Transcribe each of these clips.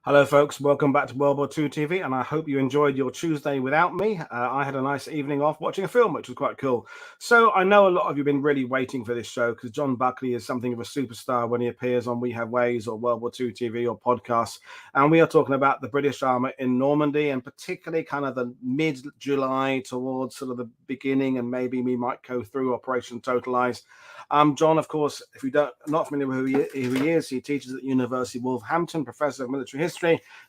Hello, folks. Welcome back to World War II TV, and I hope you enjoyed your Tuesday without me. I had a nice evening off watching a film, which was quite cool. So I know a lot of you have been really waiting for this show because John Buckley is something of a superstar when he appears on We Have Ways or World War II TV or podcasts. And we are talking about the British Armour in Normandy, and particularly kind of the mid-July towards sort of the beginning, and maybe we might go through Operation Totalize. John, of course, if you don't not familiar with who he is, he teaches at the University of Wolverhampton, professor of military history.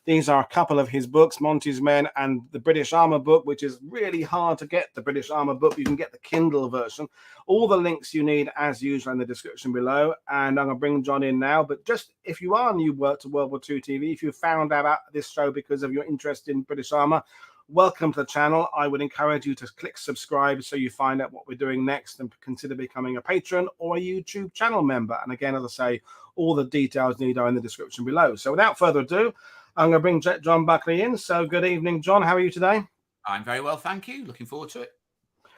These are a couple of his books, Monty's Men and the British Armour book, which is really hard to get. The British Armour book, you can get the Kindle version. All the links you need, as usual, in the description below. And I'm going to bring John in now. But just if you are new to World War II TV, if you found out about this show because of your interest in British Armour, welcome to the channel. I would encourage you to click subscribe so you find out what we're doing next, and consider becoming a patron or a YouTube channel member. And again, as I say, all the details needed are in the description below. So without further ado, I'm going to bring John Buckley in. So good evening, John. How are you today? I'm very well, thank you. Looking forward to it.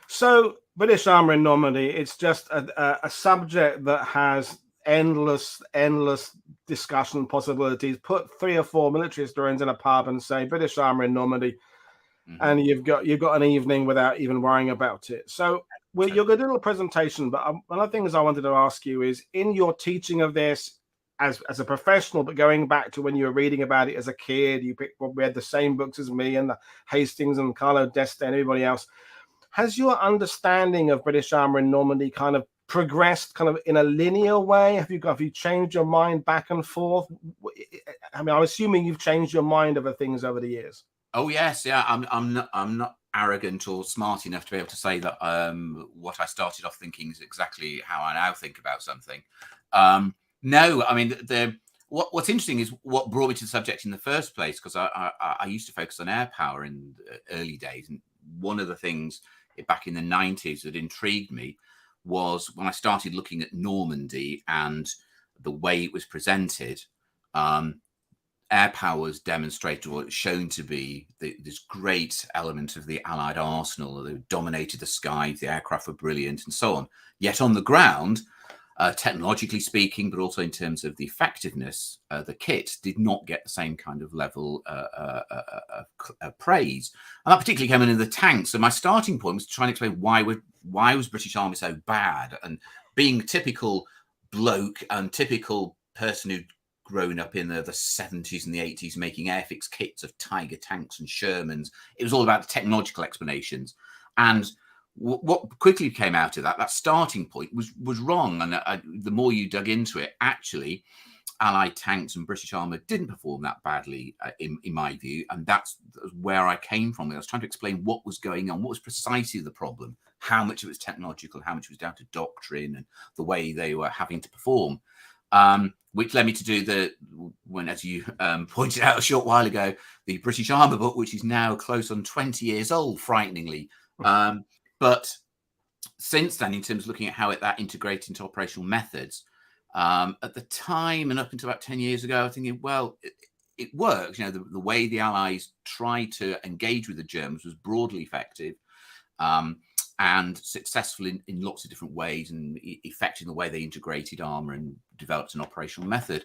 So British Armour in Normandy, it's just a subject that has endless discussion possibilities. Put 3 or 4 military historians in a pub and say British Armour in Normandy, and you've got an evening without even worrying about it. So you're going to do a little presentation, but one of the things I wanted to ask you is, in your teaching of this as a professional, but going back to when you were reading about it as a kid, you read the same books as me and the Hastings and Carlo d'Este and everybody else. Has your understanding of British Armour in Normandy kind of progressed kind of in a linear way? Have you changed your mind back and forth? I mean, I'm assuming you've changed your mind over things over the years. Oh yes, yeah. I'm not arrogant or smart enough to be able to say that what I started off thinking is exactly how I now think about something. No, I mean what's interesting is what brought me to the subject in the first place, because I used to focus on air power in the early days, and one of the things back in the 90s that intrigued me was when I started looking at Normandy and the way it was presented. Air power was demonstrated, or shown to be, this great element of the Allied arsenal that dominated the skies. The aircraft were brilliant and so on. Yet on the ground, technologically speaking, but also in terms of the effectiveness, the kit did not get the same kind of level of praise. And that particularly came in the tanks. So my starting point was to try and explain why was British Army so bad. And being typical bloke and typical person who'd grown up in the 70s and the 80s making airfix kits of Tiger tanks and Shermans, it was all about the technological explanations. And what quickly came out of that starting point was wrong. And the more you dug into it, actually, Allied tanks and British Armour didn't perform that badly, in my view. And that's where I came from. I was trying to explain what was going on, what was precisely the problem, how much of it was technological, how much was down to doctrine and the way they were having to perform. Which led me to do as you pointed out a short while ago, the British Armour book, which is now close on 20 years old, frighteningly. But since then, in terms of looking at how that integrated into operational methods, at the time and up until about 10 years ago, I was thinking, well, it works. You know, the way the Allies tried to engage with the Germans was broadly effective. And successful in lots of different ways, and effective in the way they integrated armour and developed an operational method.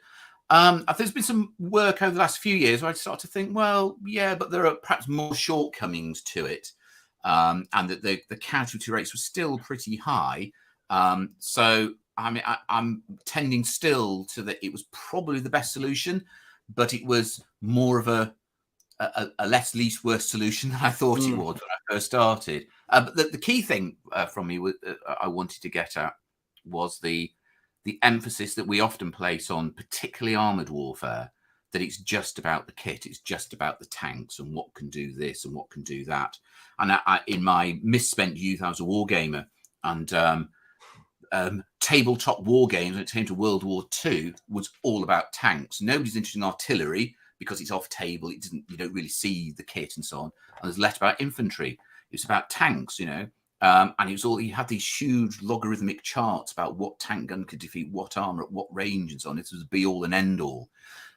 There's been some work over the last few years where I start to think, well, yeah, but there are perhaps more shortcomings to it, and that the casualty rates were still pretty high. So I mean, I'm tending still to that it was probably the best solution, but it was more of a less least worst solution than I thought it was when I first started. But the key thing from me I wanted to get at was the emphasis that we often place on, particularly armoured warfare, that it's just about the kit, it's just about the tanks and what can do this and what can do that. And in my misspent youth, I was a war gamer, and tabletop war games when it came to World War II was all about tanks. Nobody's interested in artillery because it's off table. You don't really see the kit and so on. And there's less about infantry. It's about tanks, you know. And it was all, you had these huge logarithmic charts about what tank gun could defeat what armor at what range and so on. This was be all and end all.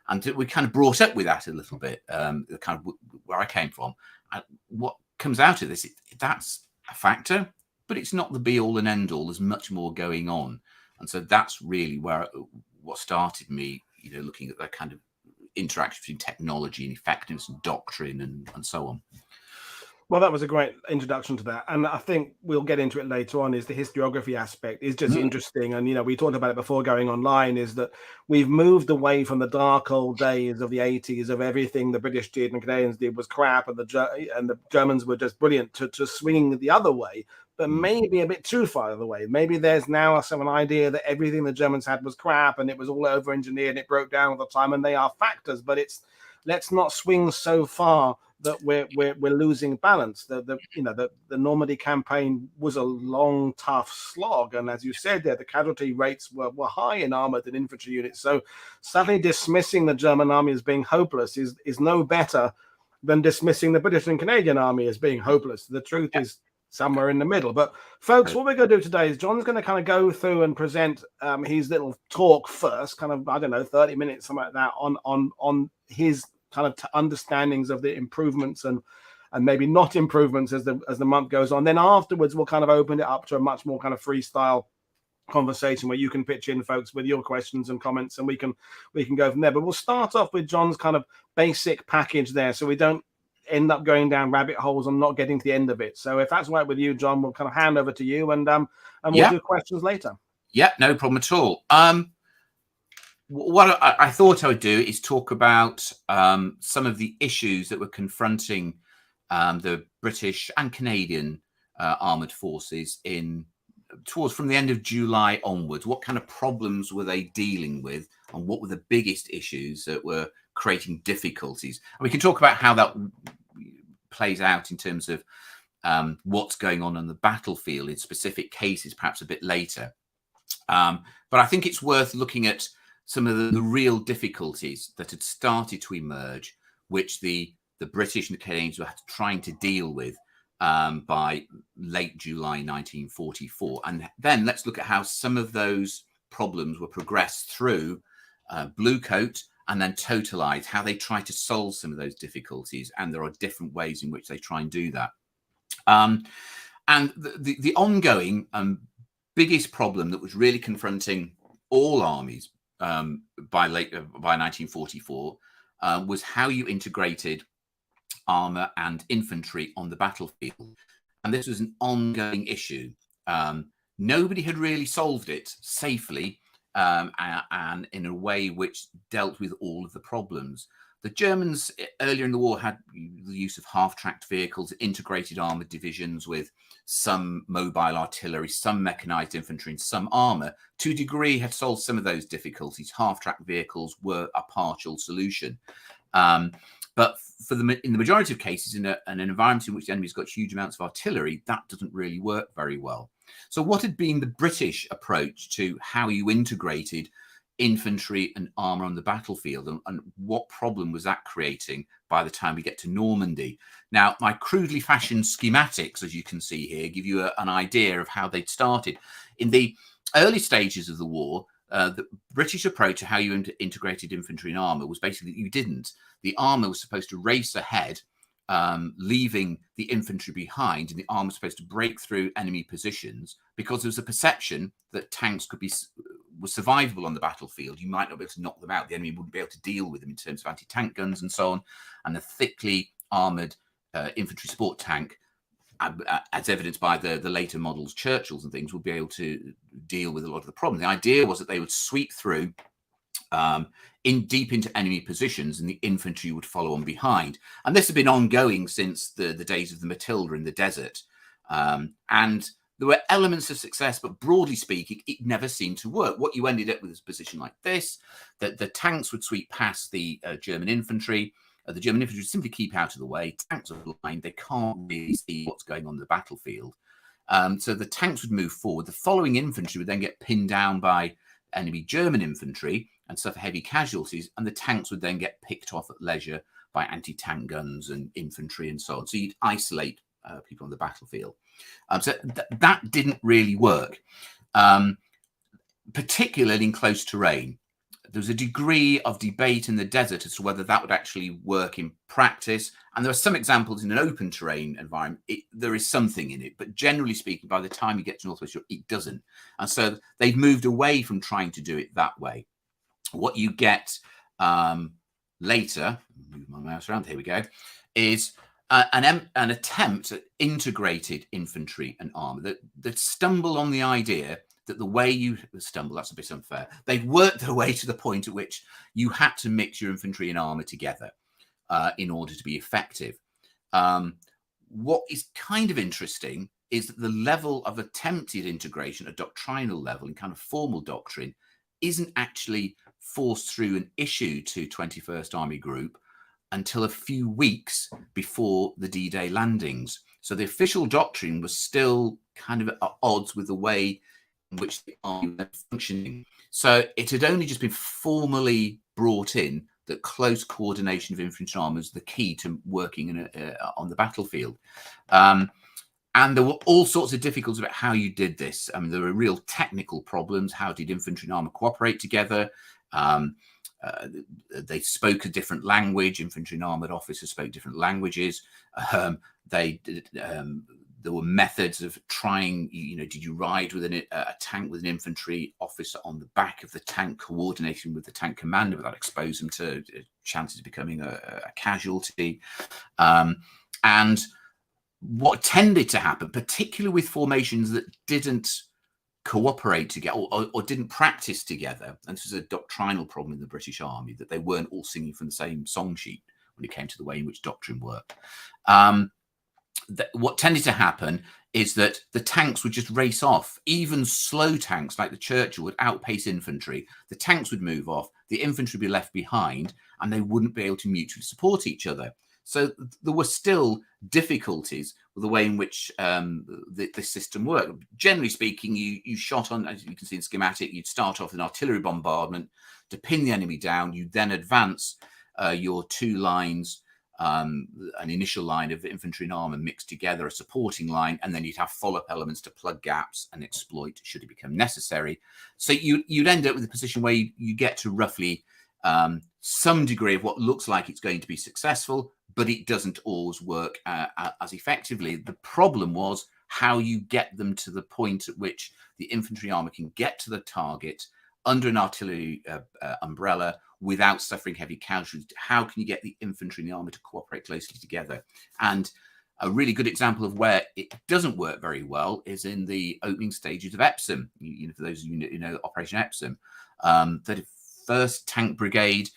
And we kind of brought up with that a little bit, kind of where I came from. And what comes out of this, that's a factor, but it's not the be all and end all. There's much more going on. And so that's really what started me, you know, looking at that kind of interaction between technology and effectiveness and doctrine and so on. Well, that was a great introduction to that. And I think we'll get into it later on, is the historiography aspect is just interesting. And, you know, we talked about it before going online, is that we've moved away from the dark old days of the 80s of everything the British did and Canadians did was crap, and the Germans were just brilliant, to swinging the other way, but maybe a bit too far the other way. Maybe there's now an idea that everything the Germans had was crap and it was all over engineered and it broke down all the time, and they are factors, but let's not swing so far that we're losing balance. The Normandy campaign was a long, tough slog, and as you said there, the casualty rates were high in armored and infantry units. So suddenly dismissing the German army as being hopeless is no better than dismissing the British and Canadian army as being hopeless. The truth is somewhere in the middle. But folks, what we're going to do today is John's going to kind of go through and present his little talk first, kind of, I don't know, 30 minutes, something like that, on his kind of understandings of the improvements and maybe not improvements as the month goes on. Then afterwards, we'll kind of open it up to a much more kind of freestyle conversation where you can pitch in, folks, with your questions and comments, and we can go from there. But we'll start off with John's kind of basic package there, so we don't end up going down rabbit holes and not getting to the end of it. So if that's right with you, John, we'll kind of hand over to you, and we'll do questions later. Yeah, no problem at all. What I thought I would do is talk about some of the issues that were confronting the British and Canadian armoured forces from the end of July onwards. What kind of problems were they dealing with, and what were the biggest issues that were creating difficulties? And we can talk about how that plays out in terms of what's going on the battlefield in specific cases, perhaps a bit later. But I think it's worth looking at some of the real difficulties that had started to emerge, which the British and the Canadians were trying to deal with by late July 1944. And then let's look at how some of those problems were progressed through Bluecoat and then Totalize, how they try to solve some of those difficulties. And there are different ways in which they try and do that. And the ongoing biggest problem that was really confronting all armies by 1944 was how you integrated armour and infantry on the battlefield. And this was an ongoing issue. Nobody had really solved it safely and in a way which dealt with all of the problems. The Germans earlier in the war had the use of half-tracked vehicles, integrated armoured divisions with some mobile artillery, some mechanized infantry, and some armour. To a degree, had solved some of those difficulties. Half-tracked vehicles were a partial solution. But in the majority of cases, in an environment in which the enemy's got huge amounts of artillery, that doesn't really work very well. So what had been the British approach to how you integrated infantry and armour on the battlefield, and what problem was that creating by the time we get to Normandy? Now, my crudely fashioned schematics, as you can see here, give you an idea of how they'd started. In the early stages of the war, the British approach to how you integrated infantry and armour was basically that you didn't. The armour was supposed to race ahead, leaving the infantry behind, and the armour was supposed to break through enemy positions because there was a perception that tanks were survivable on the battlefield. You might not be able to knock them out. The enemy wouldn't be able to deal with them in terms of anti-tank guns and so on. And the thickly armoured infantry support tank, as evidenced by the later models, Churchills and things, would be able to deal with a lot of the problems. The idea was that they would sweep through deep into enemy positions, and the infantry would follow on behind. And this had been ongoing since the days of the Matilda in the desert. And there were elements of success, but broadly speaking, it never seemed to work. What you ended up with is a position like this, that the tanks would sweep past the German infantry. The German infantry would simply keep out of the way. Tanks are blind. They can't really see what's going on in the battlefield. So the tanks would move forward. The following infantry would then get pinned down by enemy German infantry and suffer heavy casualties, and the tanks would then get picked off at leisure by anti-tank guns and infantry and so on. So you'd isolate people on the battlefield. So that didn't really work, particularly in close terrain. There was a degree of debate in the desert as to whether that would actually work in practice. And there are some examples in an open terrain environment. There is something in it, but generally speaking, by the time you get to Northwest Europe, it doesn't. And so they've moved away from trying to do it that way. What you get later, move my mouse around, here we go, is an attempt at integrated infantry and armour that stumble on the idea that the way you stumble, that's a bit unfair, they'd worked their way to the point at which you had to mix your infantry and armour together in order to be effective. What is kind of interesting is that the level of attempted integration at doctrinal level in kind of formal doctrine isn't actually forced through an issue to 21st Army Group until a few weeks before the D-Day landings. So the official doctrine was still kind of at odds with the way in which the army was functioning. So it had only just been formally brought in that close coordination of infantry and armour is the key to working on the battlefield. And there were all sorts of difficulties about how you did this. I mean, there were real technical problems. How did infantry and armour cooperate together? They spoke a different language. Infantry and armoured officers spoke different languages. There were methods of trying, did you ride with a tank with an infantry officer on the back of the tank, coordinating with the tank commander, but that exposed them to chances of becoming a casualty. And what tended to happen, particularly with formations that didn't cooperate together or didn't practice together, and this was a doctrinal problem in the British Army, that they weren't all singing from the same song sheet when it came to the way in which doctrine worked. What tended to happen is that the tanks would just race off. Even slow tanks like the Churchill would outpace infantry. The tanks would move off, the infantry would be left behind, and they wouldn't be able to mutually support each other. So there were still difficulties with the way in which the system worked. Generally speaking, you shot on, as you can see in the schematic, you'd start off with an artillery bombardment to pin the enemy down. You then advance your two lines, an initial line of infantry and armour mixed together, a supporting line, and then you'd have follow-up elements to plug gaps and exploit should it become necessary. So you'd end up with a position where you get to roughly some degree of what looks like it's going to be successful, but it doesn't always work as effectively. The problem was how you get them to the point at which the infantry armour can get to the target under an artillery umbrella without suffering heavy casualties. How can you get the infantry and the armour to cooperate closely together? And a really good example of where it doesn't work very well is in the opening stages of Epsom. For those of you who know Operation Epsom, 31st Tank Brigade,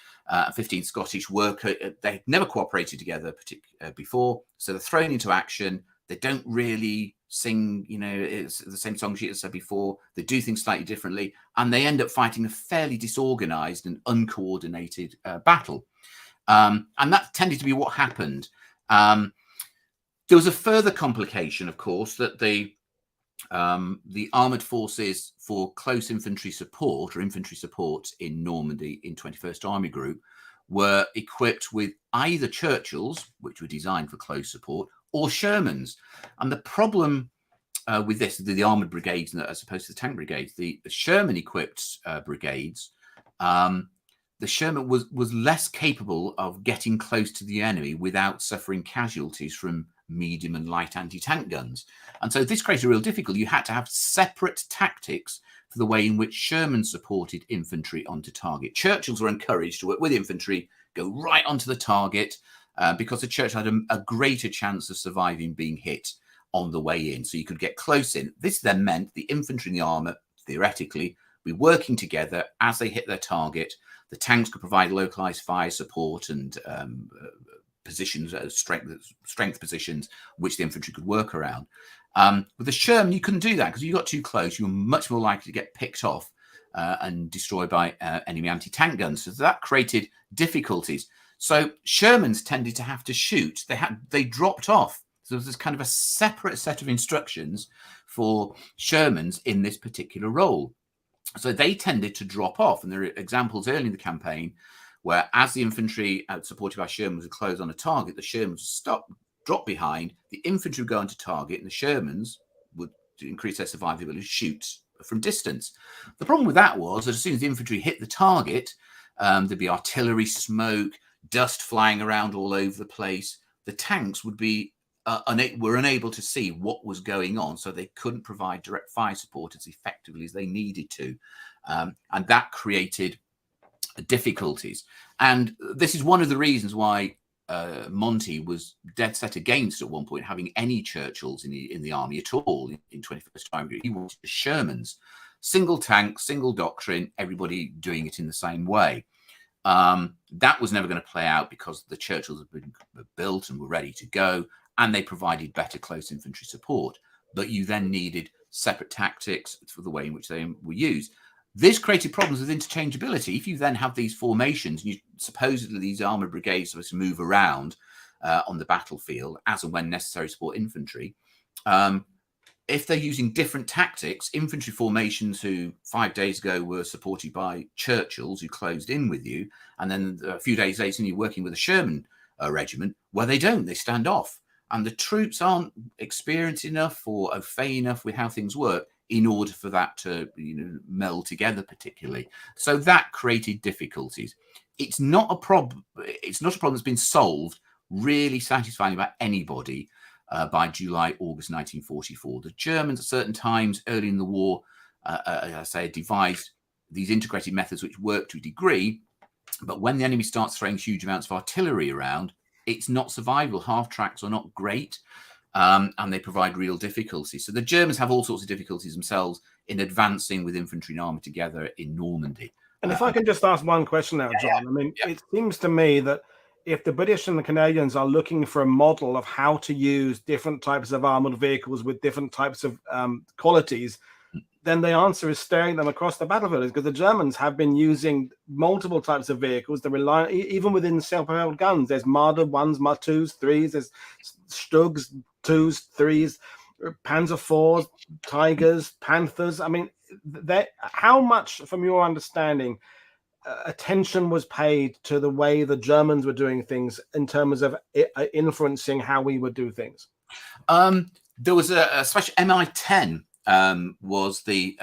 15 Scottish worker, they'd never cooperated together before, so they're thrown into action. They don't really sing, it's the same song sheet as I said before. They do things slightly differently, and they end up fighting a fairly disorganized and uncoordinated battle. And that tended to be what happened. There was a further complication, of course, that the armoured forces for close infantry support or infantry support in Normandy in 21st Army Group were equipped with either Churchills, which were designed for close support, or Shermans. And the problem with this, the armoured brigades as opposed to the tank brigades, the Sherman equipped brigades, the Sherman was less capable of getting close to the enemy without suffering casualties from medium and light anti-tank guns. And so this created a real difficulty. You had to have separate tactics for the way in which Sherman supported infantry onto target. Churchills were encouraged to work with infantry, go right onto the target, because the Churchill had a greater chance of surviving being hit on the way in. So you could get close in. This then meant the infantry and the armour, theoretically, be working together as they hit their target. The tanks could provide localised fire support and positions, strength positions, which the infantry could work around. With the Sherman, you couldn't do that because you got too close. You were much more likely to get picked off and destroyed by enemy anti-tank guns. So that created difficulties. So Shermans tended to have to shoot. They dropped off. So there was this kind of a separate set of instructions for Shermans in this particular role. So they tended to drop off. And there are examples early in the campaign where, as the infantry supported by Shermans would close on a target, the Shermans would drop behind, the infantry would go into target, and the Shermans would, to increase their survivability, shoot from distance. The problem with that was that as soon as the infantry hit the target, there'd be artillery smoke, dust flying around all over the place. The tanks would be were unable to see what was going on, so they couldn't provide direct fire support as effectively as they needed to. And that created difficulties. And this is one of the reasons why Monty was dead set against at one point having any Churchills in the army at all in 21st century. He wanted Shermans, single tank, single doctrine, everybody doing it in the same way. That was never going to play out because the Churchills had been built and were ready to go, and they provided better close infantry support. But you then needed separate tactics for the way in which they were used. This created problems with interchangeability. If you then have these formations, and you supposedly these armoured brigades are supposed to move around on the battlefield as and when necessary to support infantry, if they're using different tactics, infantry formations who 5 days ago were supported by Churchills who closed in with you, and then a few days later you're working with a Sherman regiment, well, they don't. They stand off. And the troops aren't experienced enough or au fait enough with how things work in order for that to meld together particularly. So that created difficulties. It's not a problem. It's not a problem that's been solved really satisfying by anybody by July, August 1944. The Germans at certain times early in the war, as I say, devised these integrated methods which work to a degree. But when the enemy starts throwing huge amounts of artillery around, it's not survivable. Half tracks are not great. And they provide real difficulty. So the Germans have all sorts of difficulties themselves in advancing with infantry and armour together in Normandy. And if I can just ask one question now, John, I mean, it seems to me that if the British and the Canadians are looking for a model of how to use different types of armoured vehicles with different types of qualities, then the answer is staring them across the battlefield, because the Germans have been using multiple types of vehicles that rely, even within self-propelled guns. There's Marder 1s, Marder 2s, 3s, there's Stugs 2s, 3s, Panzer 4s, Tigers, Panthers. I mean, how much, from your understanding, attention was paid to the way the Germans were doing things in terms of influencing how we would do things? There was a special MI10 was the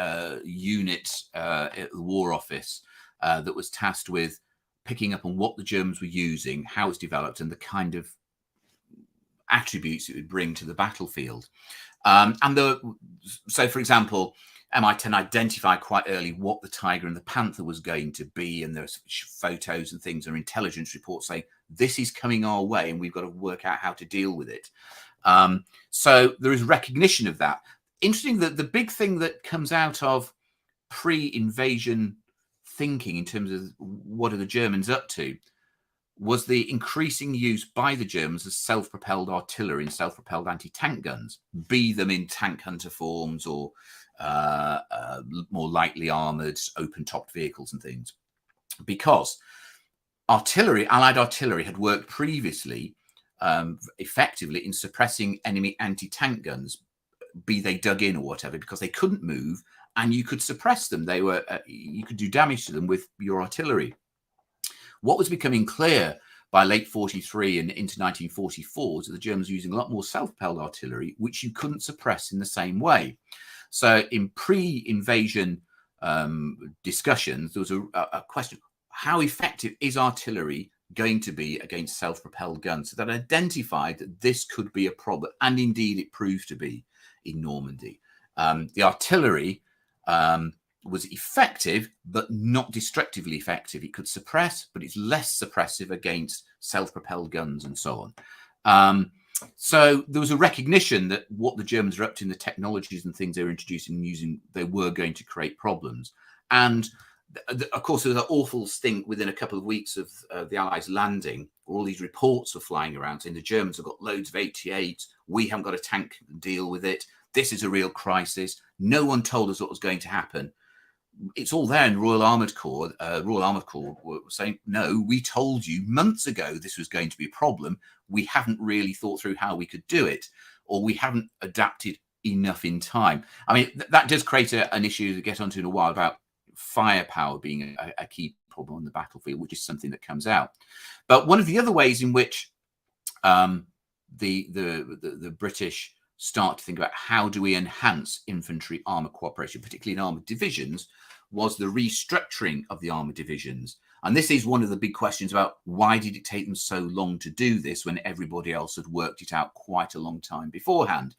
unit at the War Office that was tasked with picking up on what the Germans were using, how it's developed, and the kind of attributes it would bring to the battlefield. So, for example, MI10 identified quite early what the Tiger and the Panther was going to be, and there's photos and things or intelligence reports saying this is coming our way and we've got to work out how to deal with it. So there is recognition of that. Interesting that the big thing that comes out of pre-invasion thinking in terms of what are the Germans up to was the increasing use by the Germans of self-propelled artillery and self-propelled anti-tank guns, be them in tank hunter forms or more lightly armoured open-topped vehicles and things. Because artillery, Allied artillery, had worked previously effectively in suppressing enemy anti-tank guns, be they dug in or whatever, because they couldn't move and you could suppress them. They were you could do damage to them with your artillery. What was becoming clear by late 43 and into 1944 is that the Germans were using a lot more self-propelled artillery, which you couldn't suppress in the same way. So in pre-invasion discussions, there was a question, how effective is artillery going to be against self-propelled guns? So that identified that this could be a problem, and indeed it proved to be in Normandy. The artillery was effective, but not destructively effective. It could suppress, but it's less suppressive against self-propelled guns and so on. So there was a recognition that what the Germans were up to in the technologies and things they were introducing and using, they were going to create problems. And of course, there was an awful stink within a couple of weeks of the Allies landing. All these reports were flying around saying the Germans have got loads of 88s. We haven't got a tank to deal with it. This is a real crisis. No one told us what was going to happen. It's all there in Royal Armoured Corps. Royal Armoured Corps were saying, no, we told you months ago this was going to be a problem. We haven't really thought through how we could do it, or we haven't adapted enough in time. I mean, that does create an issue to get onto in a while about firepower being a key problem on the battlefield, which is something that comes out. But one of the other ways in which the British start to think about how do we enhance infantry armour cooperation, particularly in armoured divisions, was the restructuring of the armoured divisions. And this is one of the big questions about why did it take them so long to do this when everybody else had worked it out quite a long time beforehand.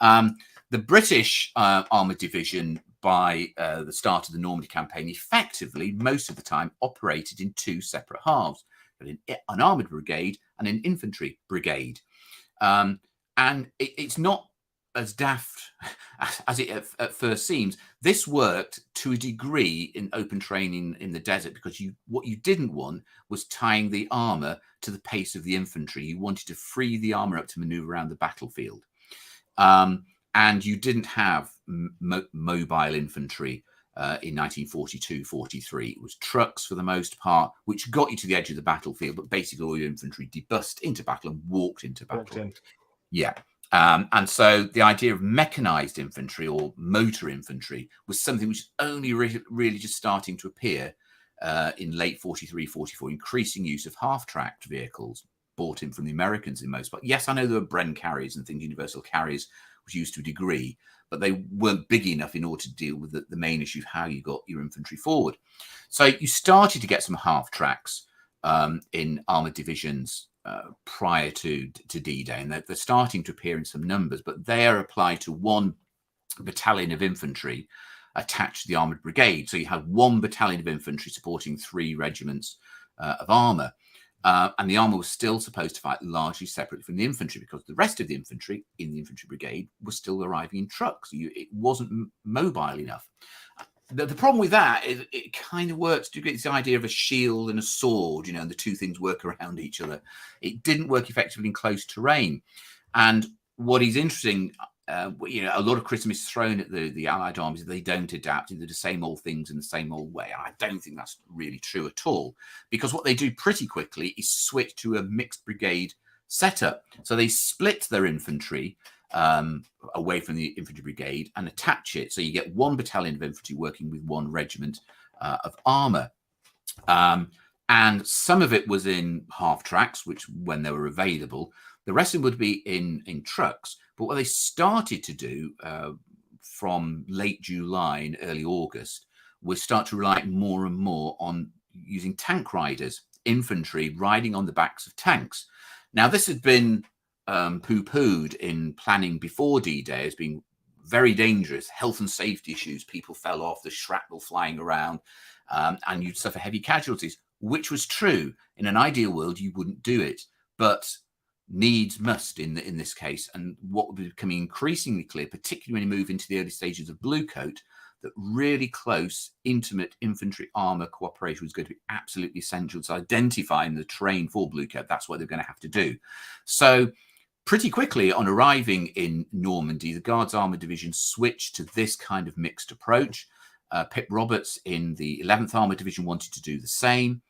The British armoured division by the start of the Normandy campaign, effectively, most of the time, operated in two separate halves, an armoured brigade and an infantry brigade. And it's not as daft as it at first seems. This worked to a degree in open training in the desert, because what you didn't want was tying the armour to the pace of the infantry. You wanted to free the armour up to manoeuvre around the battlefield. And you didn't have mobile infantry in 1942-43. It was trucks for the most part, which got you to the edge of the battlefield, but basically all your infantry debussed into battle and walked into battle. Yeah. And so the idea of mechanized infantry or motor infantry was something which is only really just starting to appear in late 43-44, increasing use of half-tracked vehicles bought in from the Americans in most part. Yes, I know there were Bren carriers and things, universal carriers was used to a degree, but they weren't big enough in order to deal with the main issue of how you got your infantry forward. So you started to get some half-tracks in armoured divisions prior to D-Day, and they're starting to appear in some numbers, but they are applied to one battalion of infantry attached to the armoured brigade. So you have one battalion of infantry supporting 3 regiments of armour. And the armour was still supposed to fight largely separately from the infantry, because the rest of the infantry in the infantry brigade was still arriving in trucks. It wasn't mobile enough. The problem with that is it kind of works to get this idea of a shield and a sword, and the two things work around each other. It didn't work effectively in close terrain. And what is interesting, a lot of criticism is thrown at the Allied armies that they don't adapt into the same old things in the same old way. I don't think that's really true at all, because what they do pretty quickly is switch to a mixed brigade setup. So they split their infantry away from the infantry brigade and attach it. So you get one battalion of infantry working with one regiment of armour. And some of it was in half tracks, which when they were available, the rest of it would be in trucks. But what they started to do from late July and early August was start to rely more and more on using tank riders, infantry riding on the backs of tanks. Now, this had been poo-pooed in planning before D-Day as being very dangerous, health and safety issues. People fell off, the shrapnel flying around, and you'd suffer heavy casualties, which was true. In an ideal world, you wouldn't do it, but needs must in this case. And what would be becoming increasingly clear, particularly when you move into the early stages of Bluecoat, that really close, intimate infantry armour cooperation was going to be absolutely essential to identifying the terrain for Bluecoat. That's what they're going to have to do. So pretty quickly on arriving in Normandy, the Guards Armoured Division switched to this kind of mixed approach. Pip Roberts in the 11th Armoured Division wanted to do the same.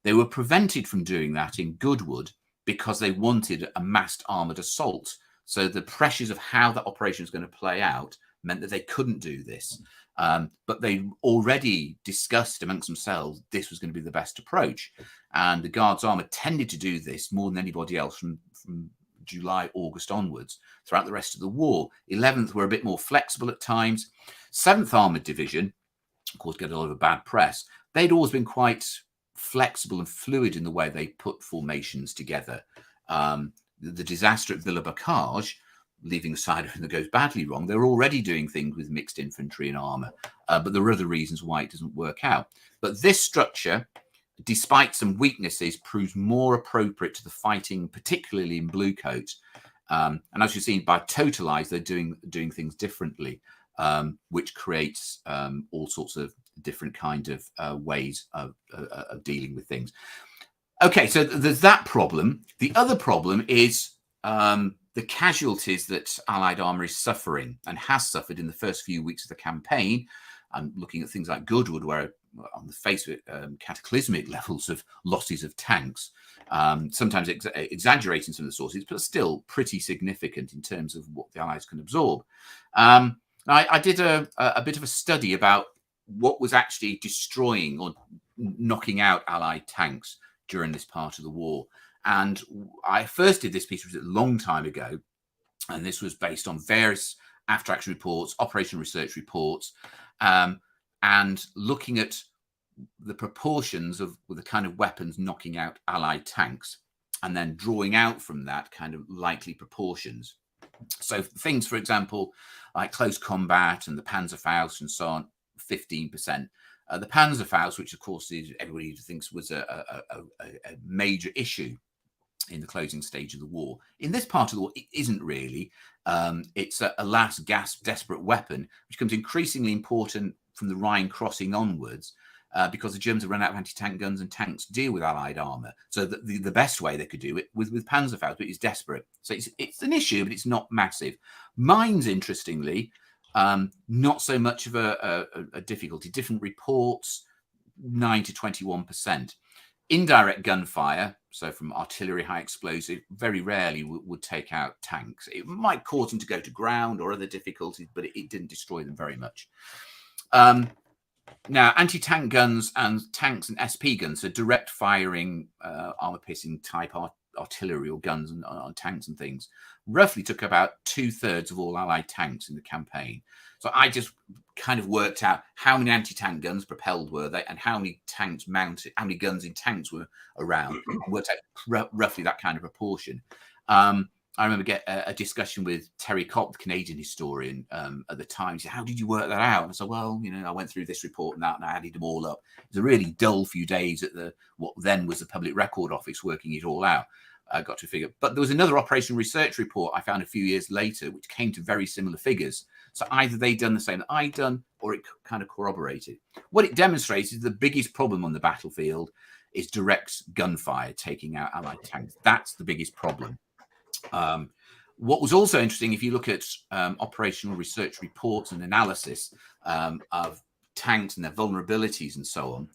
They were prevented from doing that in Goodwood because they wanted a massed armoured assault. So the pressures of how that operation was going to play out meant that they couldn't do this. But they already discussed amongst themselves this was going to be the best approach. And the Guards Armour tended to do this more than anybody else from July, August onwards throughout the rest of the war. 11th were a bit more flexible at times. 7th Armoured Division, of course, get a lot of bad press. They'd always been quite flexible and fluid in the way they put formations together. The disaster at Villa Bocage, leaving aside everything that goes badly wrong, they're already doing things with mixed infantry and armour, but there are other reasons why it doesn't work out. But this structure, despite some weaknesses, proves more appropriate to the fighting, particularly in Bluecoat. And as you've seen, by Totalize, they're doing things differently, which creates all sorts of different kind of ways of dealing with things. Okay, so there's that problem. The other problem is the casualties that Allied armour is suffering and has suffered in the first few weeks of the campaign. I'm looking at things like Goodwood, where on the face of it, cataclysmic levels of losses of tanks, sometimes exaggerating some of the sources, but still pretty significant in terms of what the Allies can absorb. I did a bit of a study about what was actually destroying or knocking out Allied tanks during this part of the war. And I first did this piece, which was a long time ago, and this was based on various after-action reports, operational research reports, and looking at the proportions of the kind of weapons knocking out Allied tanks, and then drawing out from that kind of likely proportions. So things, for example, like close combat and the Panzerfaust and so on, 15%. The Panzerfaust, which of course is everybody thinks was a major issue in the closing stage of the war. In this part of the war, it isn't really. It's a last gasp, desperate weapon, which becomes increasingly important from the Rhine crossing onwards, because the Germans have run out of anti-tank guns and tanks to deal with Allied armour. So the best way they could do it with Panzerfaust, but it's desperate. So it's an issue, but it's not massive. Mines, interestingly, not so much of a difficulty. Different reports, 9 to 21%. Indirect gunfire, so from artillery, high explosive, very rarely would take out tanks. It might cause them to go to ground or other difficulties, but it didn't destroy them very much. Now, anti-tank guns and tanks and SP guns, so direct firing, armor-piercing type artillery or guns on tanks and things, roughly took about 2/3 of all Allied tanks in the campaign. So I just kind of worked out how many anti-tank guns propelled were they, and how many tanks mounted, how many guns in tanks were around. Worked out roughly that kind of proportion. I remember get a discussion with Terry Copp, the Canadian historian, at the time. He said, "How did you work that out?" And I said, "Well, I went through this report and that, and I added them all up." It was a really dull few days at what then was the Public Record Office working it all out. I got to figure. But there was another Operation Research report I found a few years later, which came to very similar figures. So either they'd done the same that I'd done, or it kind of corroborated. What it demonstrated, the biggest problem on the battlefield is direct gunfire taking out Allied tanks. That's the biggest problem. What was also interesting, if you look at operational research reports and analysis of tanks and their vulnerabilities and so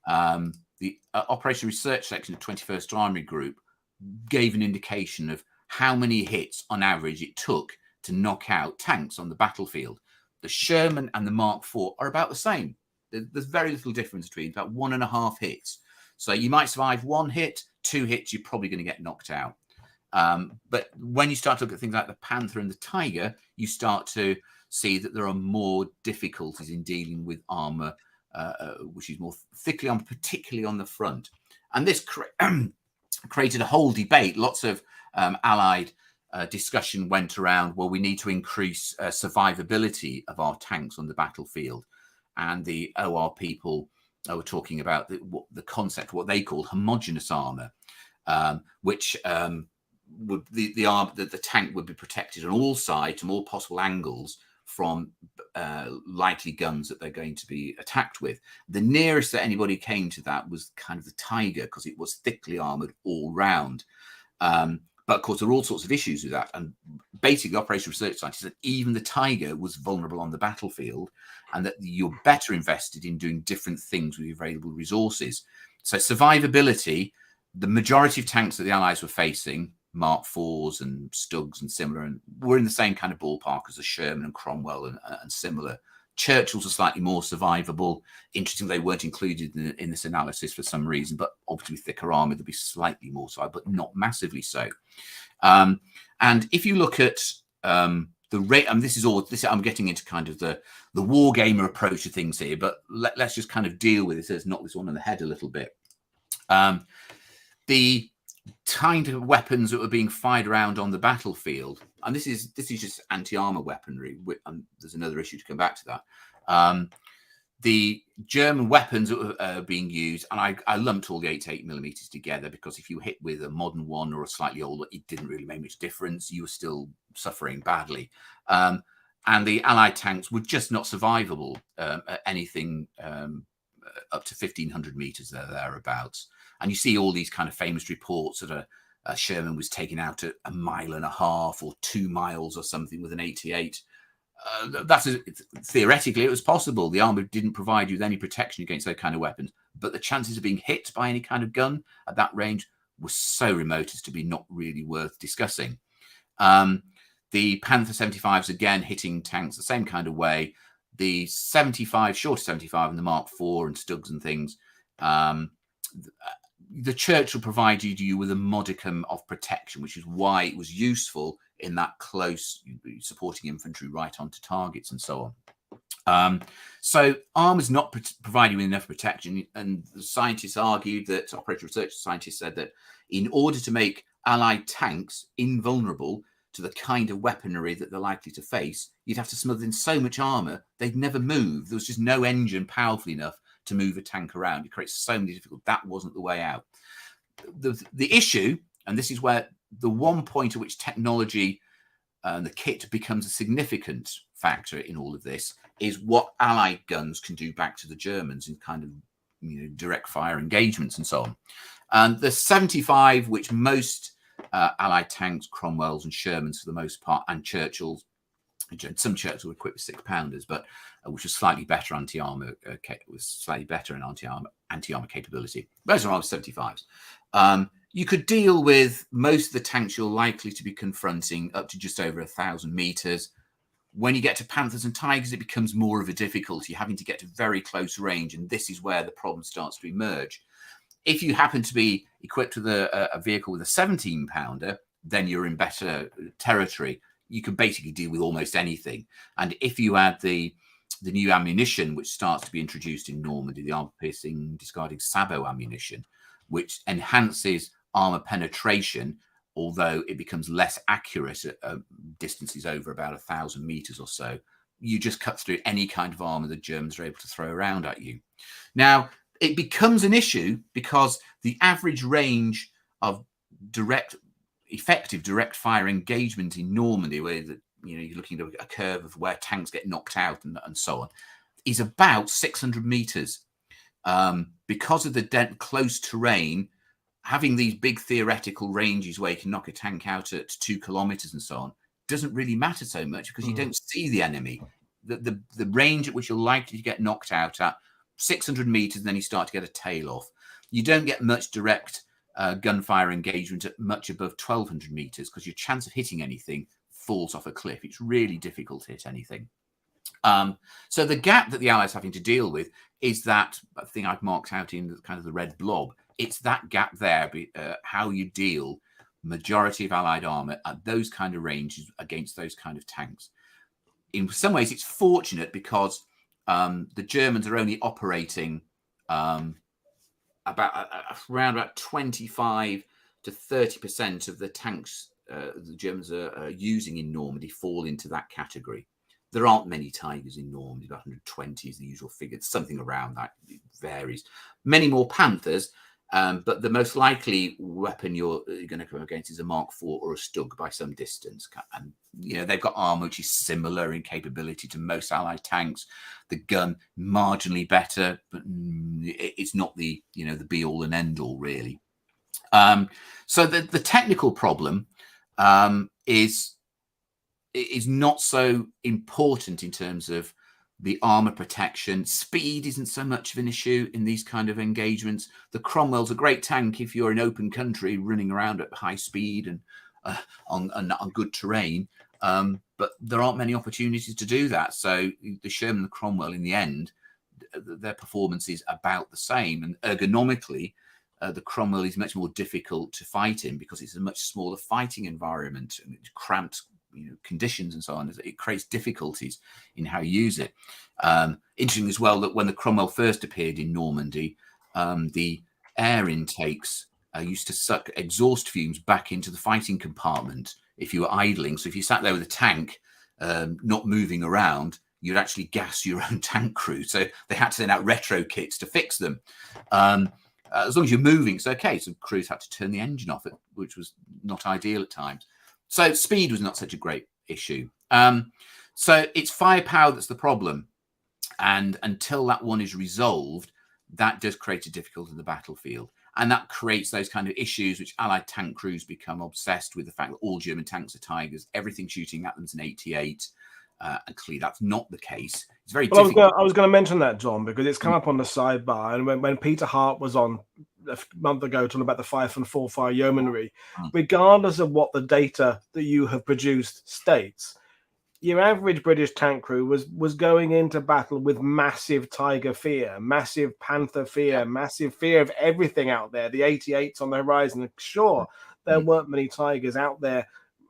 on, the Operation Research section of 21st Army Group gave an indication of how many hits on average it took to knock out tanks on the battlefield. The Sherman and the Mark IV are about the same. There's very little difference between about 1.5 hits. So you might survive 1 hit, 2 hits, you're probably going to get knocked out. But when you start to look at things like the Panther and the Tiger, you start to see that there are more difficulties in dealing with armour, which is more thickly armoured, particularly on the front. And this created a whole debate. Lots of Allied discussion went around, well, we need to increase survivability of our tanks on the battlefield. And the OR people were talking about the concept, what they called homogeneous armour, which the tank would be protected on all sides, from all possible angles, from likely guns that they're going to be attacked with. The nearest that anybody came to that was kind of the Tiger, because it was thickly armoured all round. But of course, there are all sorts of issues with that. And basically, Operation Research scientists said even the Tiger was vulnerable on the battlefield, and that you're better invested in doing different things with your available resources. So survivability, the majority of tanks that the Allies were facing, Mark IVs and Stugs and similar, and were in the same kind of ballpark as the Sherman and Cromwell and similar. Churchills are slightly more survivable. Interesting, they weren't included in this analysis for some reason, but obviously thicker armour, they'd be slightly more survivable, but not massively so. And if you look at the rate, and this I'm getting into kind of the war gamer approach to things here, but let's just kind of deal with it. Let's knock this one on the head a little bit. The kind of weapons that were being fired around on the battlefield, and this is just anti-armor weaponry, and there's another issue to come back to that. The German weapons that were being used, and I lumped all the 88mm together, because if you hit with a modern one or a slightly older, it didn't really make much difference. You were still suffering badly. And the Allied tanks were just not survivable at anything up to 1,500 meters thereabouts. And you see all these kind of famous reports that a Sherman was taken out at 1.5 miles or 2 miles or something with an 88. Theoretically, it was possible. The armour didn't provide you with any protection against those kind of weapons, but the chances of being hit by any kind of gun at that range were so remote as to be not really worth discussing. The Panther 75s, again, hitting tanks the same kind of way. The 75, shorter 75, and the Mark IV and Stugs and things, the Churchill provided you with a modicum of protection, which is why it was useful in that close supporting infantry right onto targets and so on. So armour's not providing with enough protection, and the scientists argued that, Operation Research scientists said that in order to make Allied tanks invulnerable to the kind of weaponry that they're likely to face, you'd have to smother in so much armour, they'd never move. There was just no engine powerful enough to move a tank around. It creates so many difficulties. That wasn't the way out. The issue, and this is where the one point at which technology and the kit becomes a significant factor in all of this, is what Allied guns can do back to the Germans in kind of direct fire engagements and so on. And the 75, which most Allied tanks, Cromwells and Shermans for the most part, and Churchills, some Churchills were equipped with 6-pounders, but which was slightly better anti-armor, was slightly better in anti-armor capability. Those are all 75s. You could deal with most of the tanks you're likely to be confronting up to just over 1,000 meters. When you get to Panthers and Tigers, it becomes more of a difficulty, having to get to very close range, and this is where the problem starts to emerge. If you happen to be equipped with a vehicle with a 17-pounder, then you're in better territory. You can basically deal with almost anything. And if you add the new ammunition, which starts to be introduced in Normandy, the armor-piercing discarding sabot ammunition, which enhances armor penetration, although it becomes less accurate at distances over about 1,000 meters or so, you just cut through any kind of armor the Germans are able to throw around at you. Now, it becomes an issue because the average range of effective direct fire engagement in Normandy, where you're looking at a curve of where tanks get knocked out and so on, is about 600 meters. Because of the close terrain, having these big theoretical ranges where you can knock a tank out at 2 kilometers and so on doesn't really matter so much, because you don't see the enemy. The range at which you're likely to get knocked out at 600 meters, and then you start to get a tail off. You don't get much direct gunfire engagement at much above 1,200 meters, because your chance of hitting anything falls off a cliff. It's really difficult to hit anything. So the gap that the Allies are having to deal with is that thing I've marked out in kind of the red blob. It's that gap there, how you deal majority of Allied armour at those kind of ranges against those kind of tanks. In some ways, it's fortunate because the Germans are only operating around about 25 to 30% of the tanks the Germans are using in Normandy fall into that category. There aren't many Tigers in Normandy, about 120 is the usual figure. It's something around that. It varies. Many more Panthers, but the most likely weapon you're going to come against is a Mark IV or a Stug by some distance. And they've got armor which is similar in capability to most Allied tanks. The gun marginally better, but it's not the the be all and end all really. So the technical problem is not so important in terms of the armor protection. Speed isn't so much of an issue in these kind of engagements. The Cromwell's a great tank if you're in open country running around at high speed and on good terrain, but there aren't many opportunities to do that. So the Sherman and the Cromwell, in the end, their performance is about the same, and ergonomically the Cromwell is much more difficult to fight in because it's a much smaller fighting environment and cramped conditions and so on. It creates difficulties in how you use it. Interesting as well that when the Cromwell first appeared in Normandy, the air intakes used to suck exhaust fumes back into the fighting compartment if you were idling. So if you sat there with a tank not moving around, you'd actually gas your own tank crew. So they had to send out retro kits to fix them. As long as you're moving, it's okay. So crews had to turn the engine off, which was not ideal at times. So speed was not such a great issue. So it's firepower that's the problem. And until that one is resolved, that does create a difficulty in the battlefield. And that creates those kind of issues which Allied tank crews become obsessed with, the fact that all German tanks are Tigers, everything shooting at them is an 88. And clearly that's not the case. It's very difficult. I was going to mention that, John, because it's come up on the sidebar. And when Peter Hart was on a month ago talking about the 5 and 4 fire yeomanry, regardless of what the data that you have produced states, your average British tank crew was going into battle with massive Tiger fear, massive Panther fear, massive fear of everything out there. The 88s on the horizon. Sure, there weren't many Tigers out there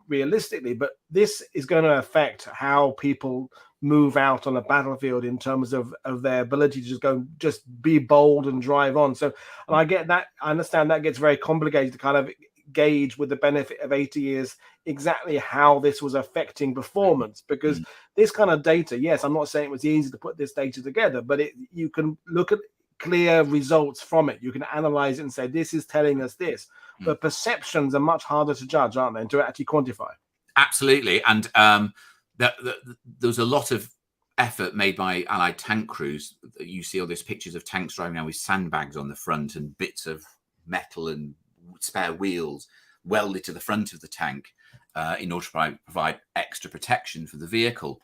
realistically, but this is going to affect how people move out on a battlefield in terms of their ability to just be bold and drive on. So, and I get that. I understand that gets very complicated to kind of gauge with the benefit of 80 years exactly how this was affecting performance, because this kind of data, yes, I'm not saying it was easy to put this data together, but you can look at clear results from it. You can analyze it and say, this is telling us this. But perceptions are much harder to judge, aren't they, and to actually quantify. Absolutely. And there was a lot of effort made by Allied tank crews. You see all these pictures of tanks driving around with sandbags on the front and bits of metal and spare wheels welded to the front of the tank in order to provide extra protection for the vehicle.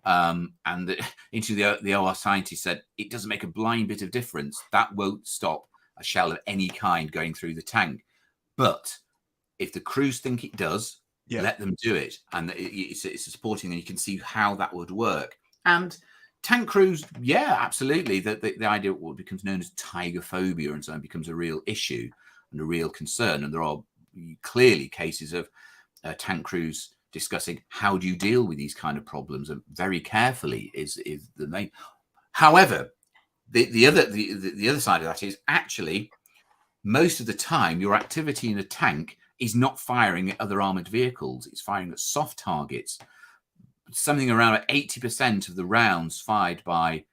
And the OR scientist said, it doesn't make a blind bit of difference. That won't stop a shell of any kind going through the tank. But if the crews think it does, let them do it. And it's supporting, and you can see how that would work. And tank crews, yeah, absolutely. The idea of what becomes known as tiger phobia and so on becomes a real issue and a real concern. And there are clearly cases of tank crews discussing how do you deal with these kind of problems, and very carefully is the main. However, the other side of that is actually most of the time your activity in a tank is not firing at other armored vehicles. It's firing at soft targets. Something around 80% of the rounds fired by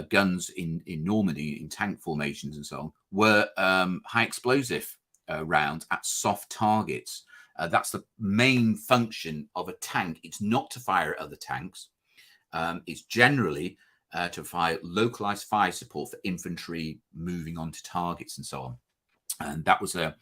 guns in Normandy, in tank formations and so on, were high explosive rounds at soft targets. That's the main function of a tank. It's not to fire at other tanks. It's generally to provide localized fire support for infantry moving onto targets and so on. And that was a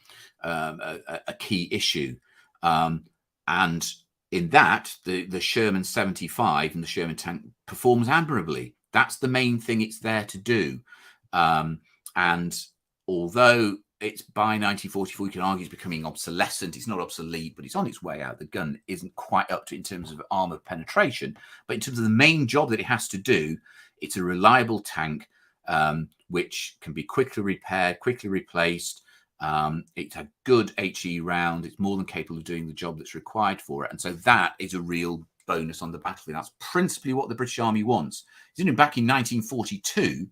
key issue. And in that, the Sherman 75 and the Sherman tank performs admirably. That's the main thing it's there to do. And although it's by 1944, you can argue it's becoming obsolescent. It's not obsolete, but it's on its way out. The gun isn't quite up to in terms of armor penetration. But in terms of the main job that it has to do, it's a reliable tank which can be quickly repaired, quickly replaced. It's a good HE round. It's more than capable of doing the job that's required for it. And so that is a real bonus on the battlefield. That's principally what the British Army wants. Back in 1942 into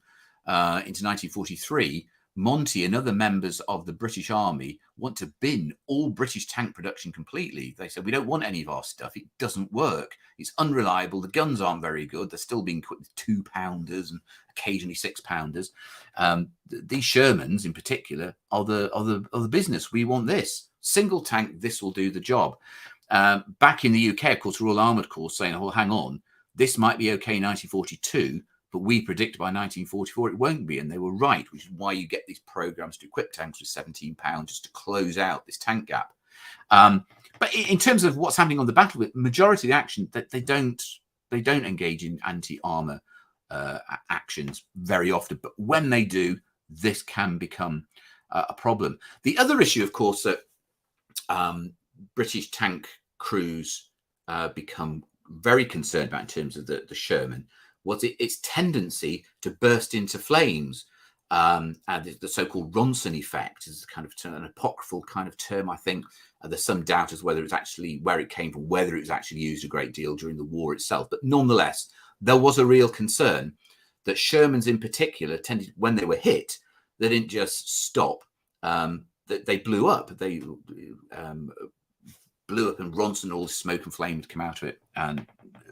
1943, Monty and other members of the British Army want to bin all British tank production completely. They said, we don't want any of our stuff. It doesn't work. It's unreliable. The guns aren't very good. They're still being equipped with 2-pounders and occasionally 6-pounders. These Shermans in particular are the business. We want this. Single tank, this will do the job. Back in the UK, of course, Royal Armoured Corps saying, oh, hang on, this might be okay in 1942, but we predict by 1944 it won't be. And they were right, which is why you get these programs to equip tanks with 17 pounds just to close out this tank gap. But in terms of what's happening on the battlefield, majority of the action, that they don't engage in anti-armor actions very often. But when they do, this can become a problem. The other issue, of course, that British tank crews become very concerned about in terms of the Sherman was its tendency to burst into flames. And the so-called Ronson effect is kind of an apocryphal kind of term, I think. There's some doubt as whether it's actually where it came from, whether it was actually used a great deal during the war itself. But nonetheless, there was a real concern that Shermans in particular tended, when they were hit, they didn't just stop. They blew up. They blew up, and Ronson, all the smoke and flame would come out of it. And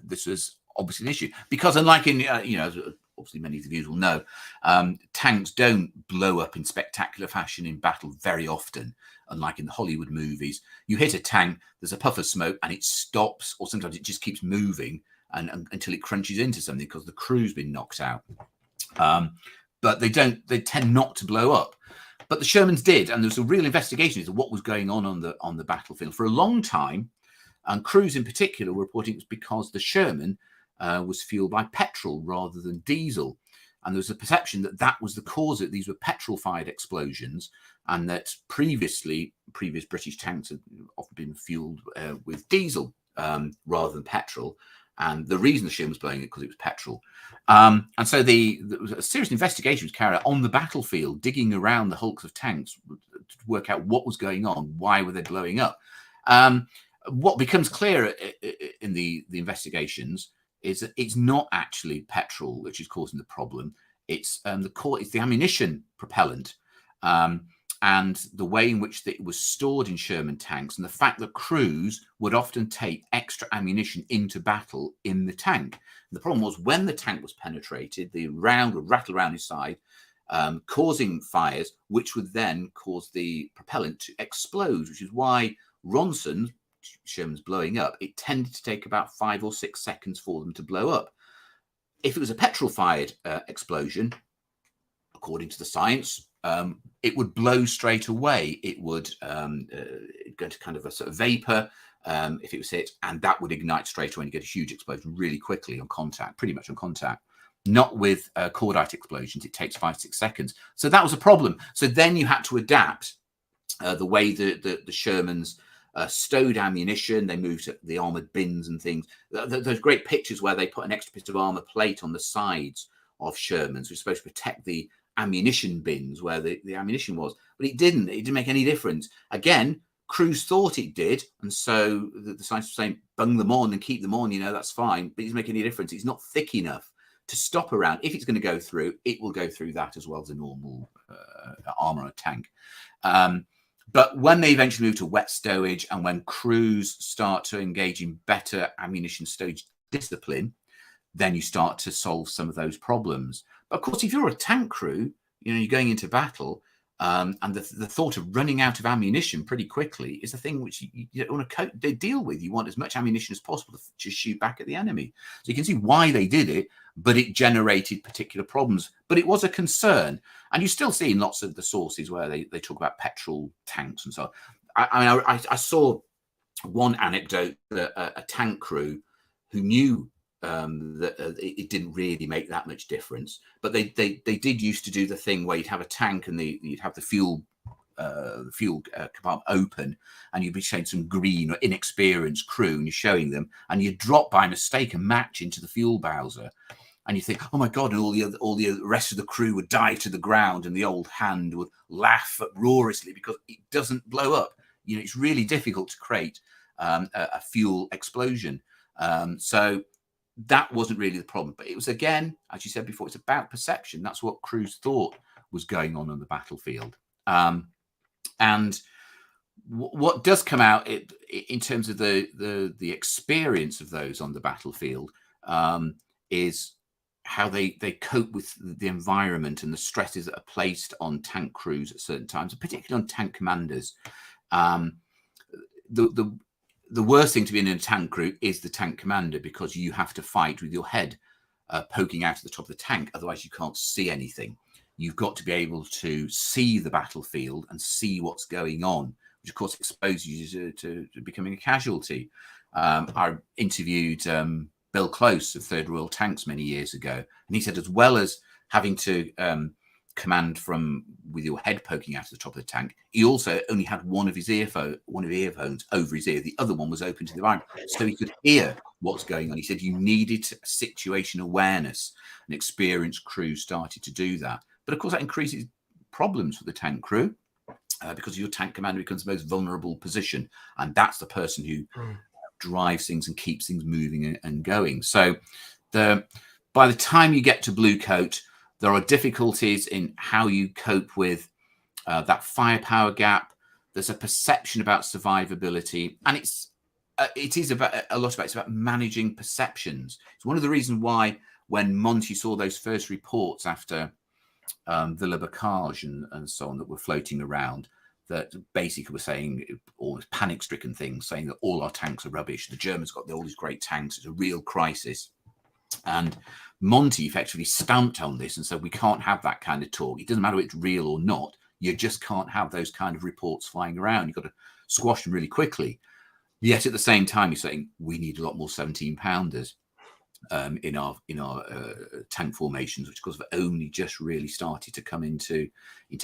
this was obviously an issue because, unlike in obviously many of the viewers will know, tanks don't blow up in spectacular fashion in battle very often. Unlike in the Hollywood movies, you hit a tank, there's a puff of smoke, and it stops, or sometimes it just keeps moving and until it crunches into something because the crew's been knocked out. But they tend not to blow up. But the Shermans did, and there was a real investigation into what was going on the battlefield for a long time. And crews in particular were reporting it was because the Sherman was fueled by petrol rather than diesel. And there was a perception that that was the cause of these were petrol-fired explosions, and that previous British tanks had often been fueled with diesel rather than petrol. And the reason the Sherman was blowing it because it was petrol. And so there was a serious investigation was carried out on the battlefield, digging around the hulks of tanks to work out what was going on, why were they blowing up. What becomes clear in the investigations is that it's not actually petrol which is causing the problem. It's the ammunition propellant. and the way in which it was stored in Sherman tanks, and the fact that crews would often take extra ammunition into battle in the tank. And the problem was when the tank was penetrated, the round would rattle around inside, causing fires, which would then cause the propellant to explode, which is why Ronson, Sherman's blowing up, it tended to take about 5 or 6 seconds for them to blow up. If it was a petrol-fired explosion, according to the science, it would blow straight away. It would go to kind of a sort of vapor if it was hit, and that would ignite straight away and you get a huge explosion really quickly on contact, pretty much on contact. Not with cordite explosions. It takes 5 or 6 seconds. So that was a problem. So then you had to adapt the way the Shermans stowed ammunition. They moved to the armored bins and things. Those great pictures where they put an extra bit of armor plate on the sides of Shermans, which is supposed to protect the ammunition bins where the ammunition was, but it didn't make any difference. Again, crews thought it did, and so the scientists were saying bung them on and keep them on, that's fine, but it doesn't make any difference. It's not thick enough to stop around. If it's going to go through, it will go through that as well as a normal armor tank. But when they eventually move to wet stowage, and when crews start to engage in better ammunition stowage discipline, then you start to solve some of those problems. But of course, if you're a tank crew, you're going into battle, and the thought of running out of ammunition pretty quickly is the thing which you don't want to deal with. You want as much ammunition as possible to just shoot back at the enemy. So you can see why they did it, but it generated particular problems. But it was a concern. And you still see in lots of the sources where they talk about petrol tanks and so on. I saw one anecdote that a tank crew who knew that it didn't really make that much difference, but they did used to do the thing where you'd have a tank and you'd have the fuel compartment open, and you'd be showing some green or inexperienced crew, and you're showing them, and you drop by mistake a match into the fuel bowser, and you think, oh my god, and all the rest of the crew would dive to the ground, and the old hand would laugh uproariously because it doesn't blow up. It's really difficult to create a fuel explosion. So that wasn't really the problem, but it was, again, as you said before, it's about perception. That's what crews thought was going on the battlefield. And what does come out in terms of the experience of those on the battlefield is how they cope with the environment and the stresses that are placed on tank crews at certain times, particularly on tank commanders. The worst thing to be in a tank crew is the tank commander, because you have to fight with your head poking out of the top of the tank. Otherwise, you can't see anything. You've got to be able to see the battlefield and see what's going on, which, of course, exposes you to becoming a casualty. I interviewed Bill Close of 3rd Royal Tanks many years ago, and he said, as well as having to command with your head poking out of the top of the tank, he also only had one of his earphones over his ear. The other one was open to the environment, so he could hear what's going on. He said you needed situation awareness, and experienced crews started to do that. But of course, that increases problems for the tank crew because your tank commander becomes the most vulnerable position, and that's the person who drives things and keeps things moving and going. So by the time you get to Bluecoat, there are difficulties in how you cope with that firepower gap. There's a perception about survivability, and it is about a lot about it's about managing perceptions. It's one of the reasons why when Monty saw those first reports after Villa Bocage and so on that were floating around, that basically were saying almost panic-stricken things, saying that all our tanks are rubbish. The Germans got all these great tanks. It's a real crisis. And Monty effectively stamped on this and said, we can't have that kind of talk. It doesn't matter if it's real or not. You just can't have those kind of reports flying around. You've got to squash them really quickly. Yet at the same time, you're saying we need a lot more 17-pounders in our tank formations, which of course have only just really started to come into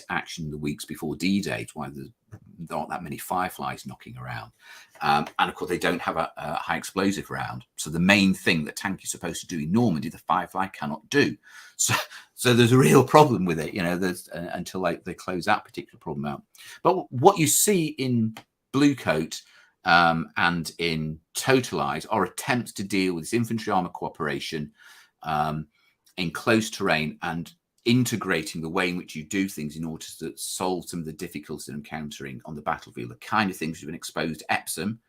action the weeks before D-Day. It's why there aren't that many Fireflies knocking around. And of course, they don't have a high explosive round. So the main thing that tank is supposed to do in Normandy, the Firefly cannot do. So there's a real problem with it, there's until they close that particular problem out. But what you see in Bluecoat and in Totalize are attempts to deal with this infantry armor cooperation in close terrain. And integrating the way in which you do things in order to solve some of the difficulties they're encountering on the battlefield, the kind of things that have been exposed to Epsom,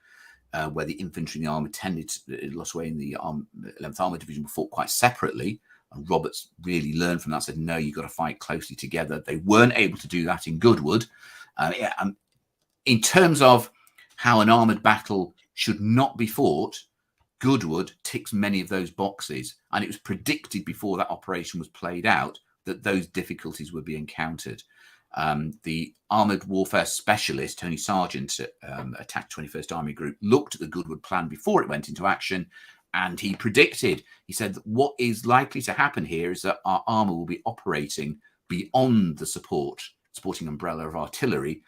where the infantry and the armour tended to, lost way in the 11th Armoured Division, were fought quite separately. And Roberts really learned from that, said, no, you've got to fight closely together. They weren't able to do that in Goodwood. In terms of how an armoured battle should not be fought, Goodwood ticks many of those boxes. And it was predicted before that operation was played out that those difficulties would be encountered. The armoured warfare specialist, Tony Sargent, attacked 21st Army Group, looked at the Goodwood plan before it went into action, and he predicted, he said, that what is likely to happen here is that our armour will be operating beyond the supporting umbrella of artillery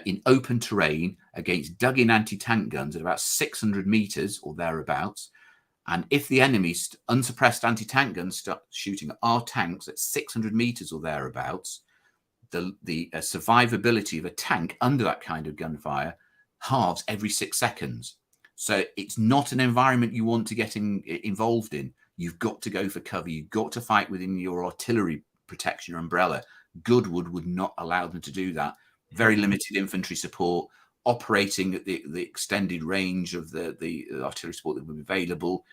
in open terrain against dug-in anti-tank guns at about 600 metres or thereabouts. And if the enemy's unsuppressed anti-tank guns start shooting at our tanks at 600 metres or thereabouts, the survivability of a tank under that kind of gunfire halves every 6 seconds. So it's not an environment you want to get involved in. You've got to go for cover. You've got to fight within your artillery protection umbrella. Goodwood would not allow them to do that. Very limited infantry support, operating at the extended range of the artillery support that would be available.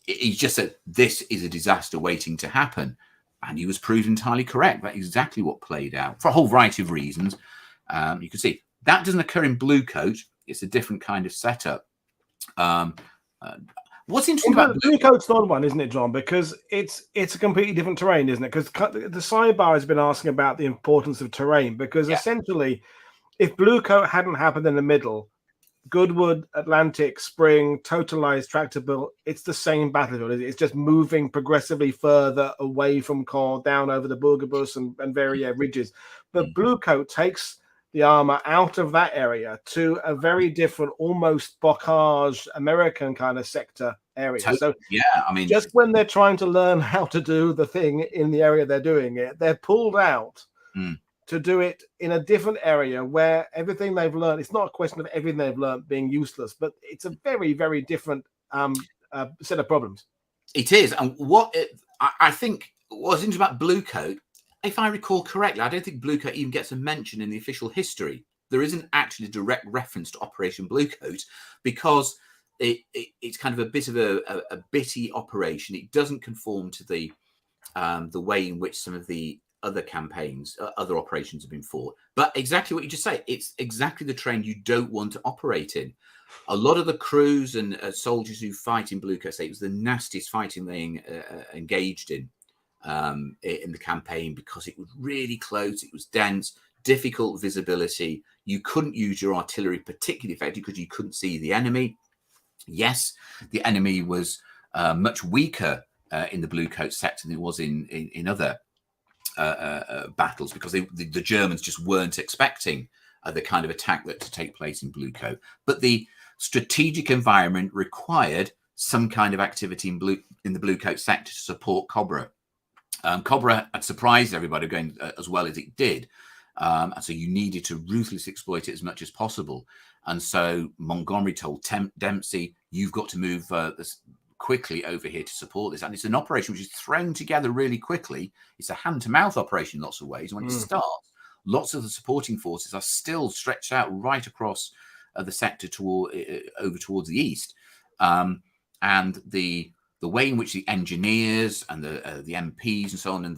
He just said, this is a disaster waiting to happen. And he was proved entirely correct. That's exactly what played out for a whole variety of reasons. You can see that doesn't occur in Bluecoat. It's a different kind of setup. What's interesting about Bluecoat's not one, isn't it, John? Because it's a completely different terrain, isn't it? Because the sidebar has been asking about the importance of terrain. Because essentially, if Bluecoat hadn't happened in the middle, Goodwood, Atlantic, Spring, Totalize, Tractable, it's the same battlefield. It's just moving progressively further away from Caen, down over the Bourgobus and various ridges. But Bluecoat takes the armor out of that area to a very different, almost bocage American kind of sector area. So yeah, I mean, just when they're trying to learn how to do the thing in the area they're doing it, they're pulled out to do it in a different area where everything they've learned, it's not a question of everything they've learned being useless, but it's a very, very different set of problems. It is. And I think what's interesting about Bluecoat, if I recall correctly, I don't think Bluecoat even gets a mention in the official history. There isn't actually a direct reference to Operation Bluecoat because it's kind of a bit of a bitty operation. It doesn't conform to the way in which some of the other campaigns, other operations have been fought. But exactly what you just say, it's exactly the terrain you don't want to operate in. A lot of the crews and soldiers who fight in Bluecoat say it was the nastiest fighting they engaged in the campaign because it was really close, it was dense, difficult visibility. You couldn't use your artillery particularly effectively because you couldn't see the enemy. Yes, the enemy was much weaker in the Bluecoat sector than it was in other battles because the Germans just weren't expecting the kind of attack that to take place in Bluecoat. But the strategic environment required some kind of activity in the Bluecoat sector to support Cobra. Cobra had surprised everybody going as well as it did. And so you needed to ruthlessly exploit it as much as possible. And so Montgomery told Dempsey, you've got to move this quickly over here to support this. And it's an operation which is thrown together really quickly. It's a hand-to-mouth operation in lots of ways. When it starts, lots of the supporting forces are still stretched out right across the sector over towards the east. And the way in which the engineers and the MPs and so on and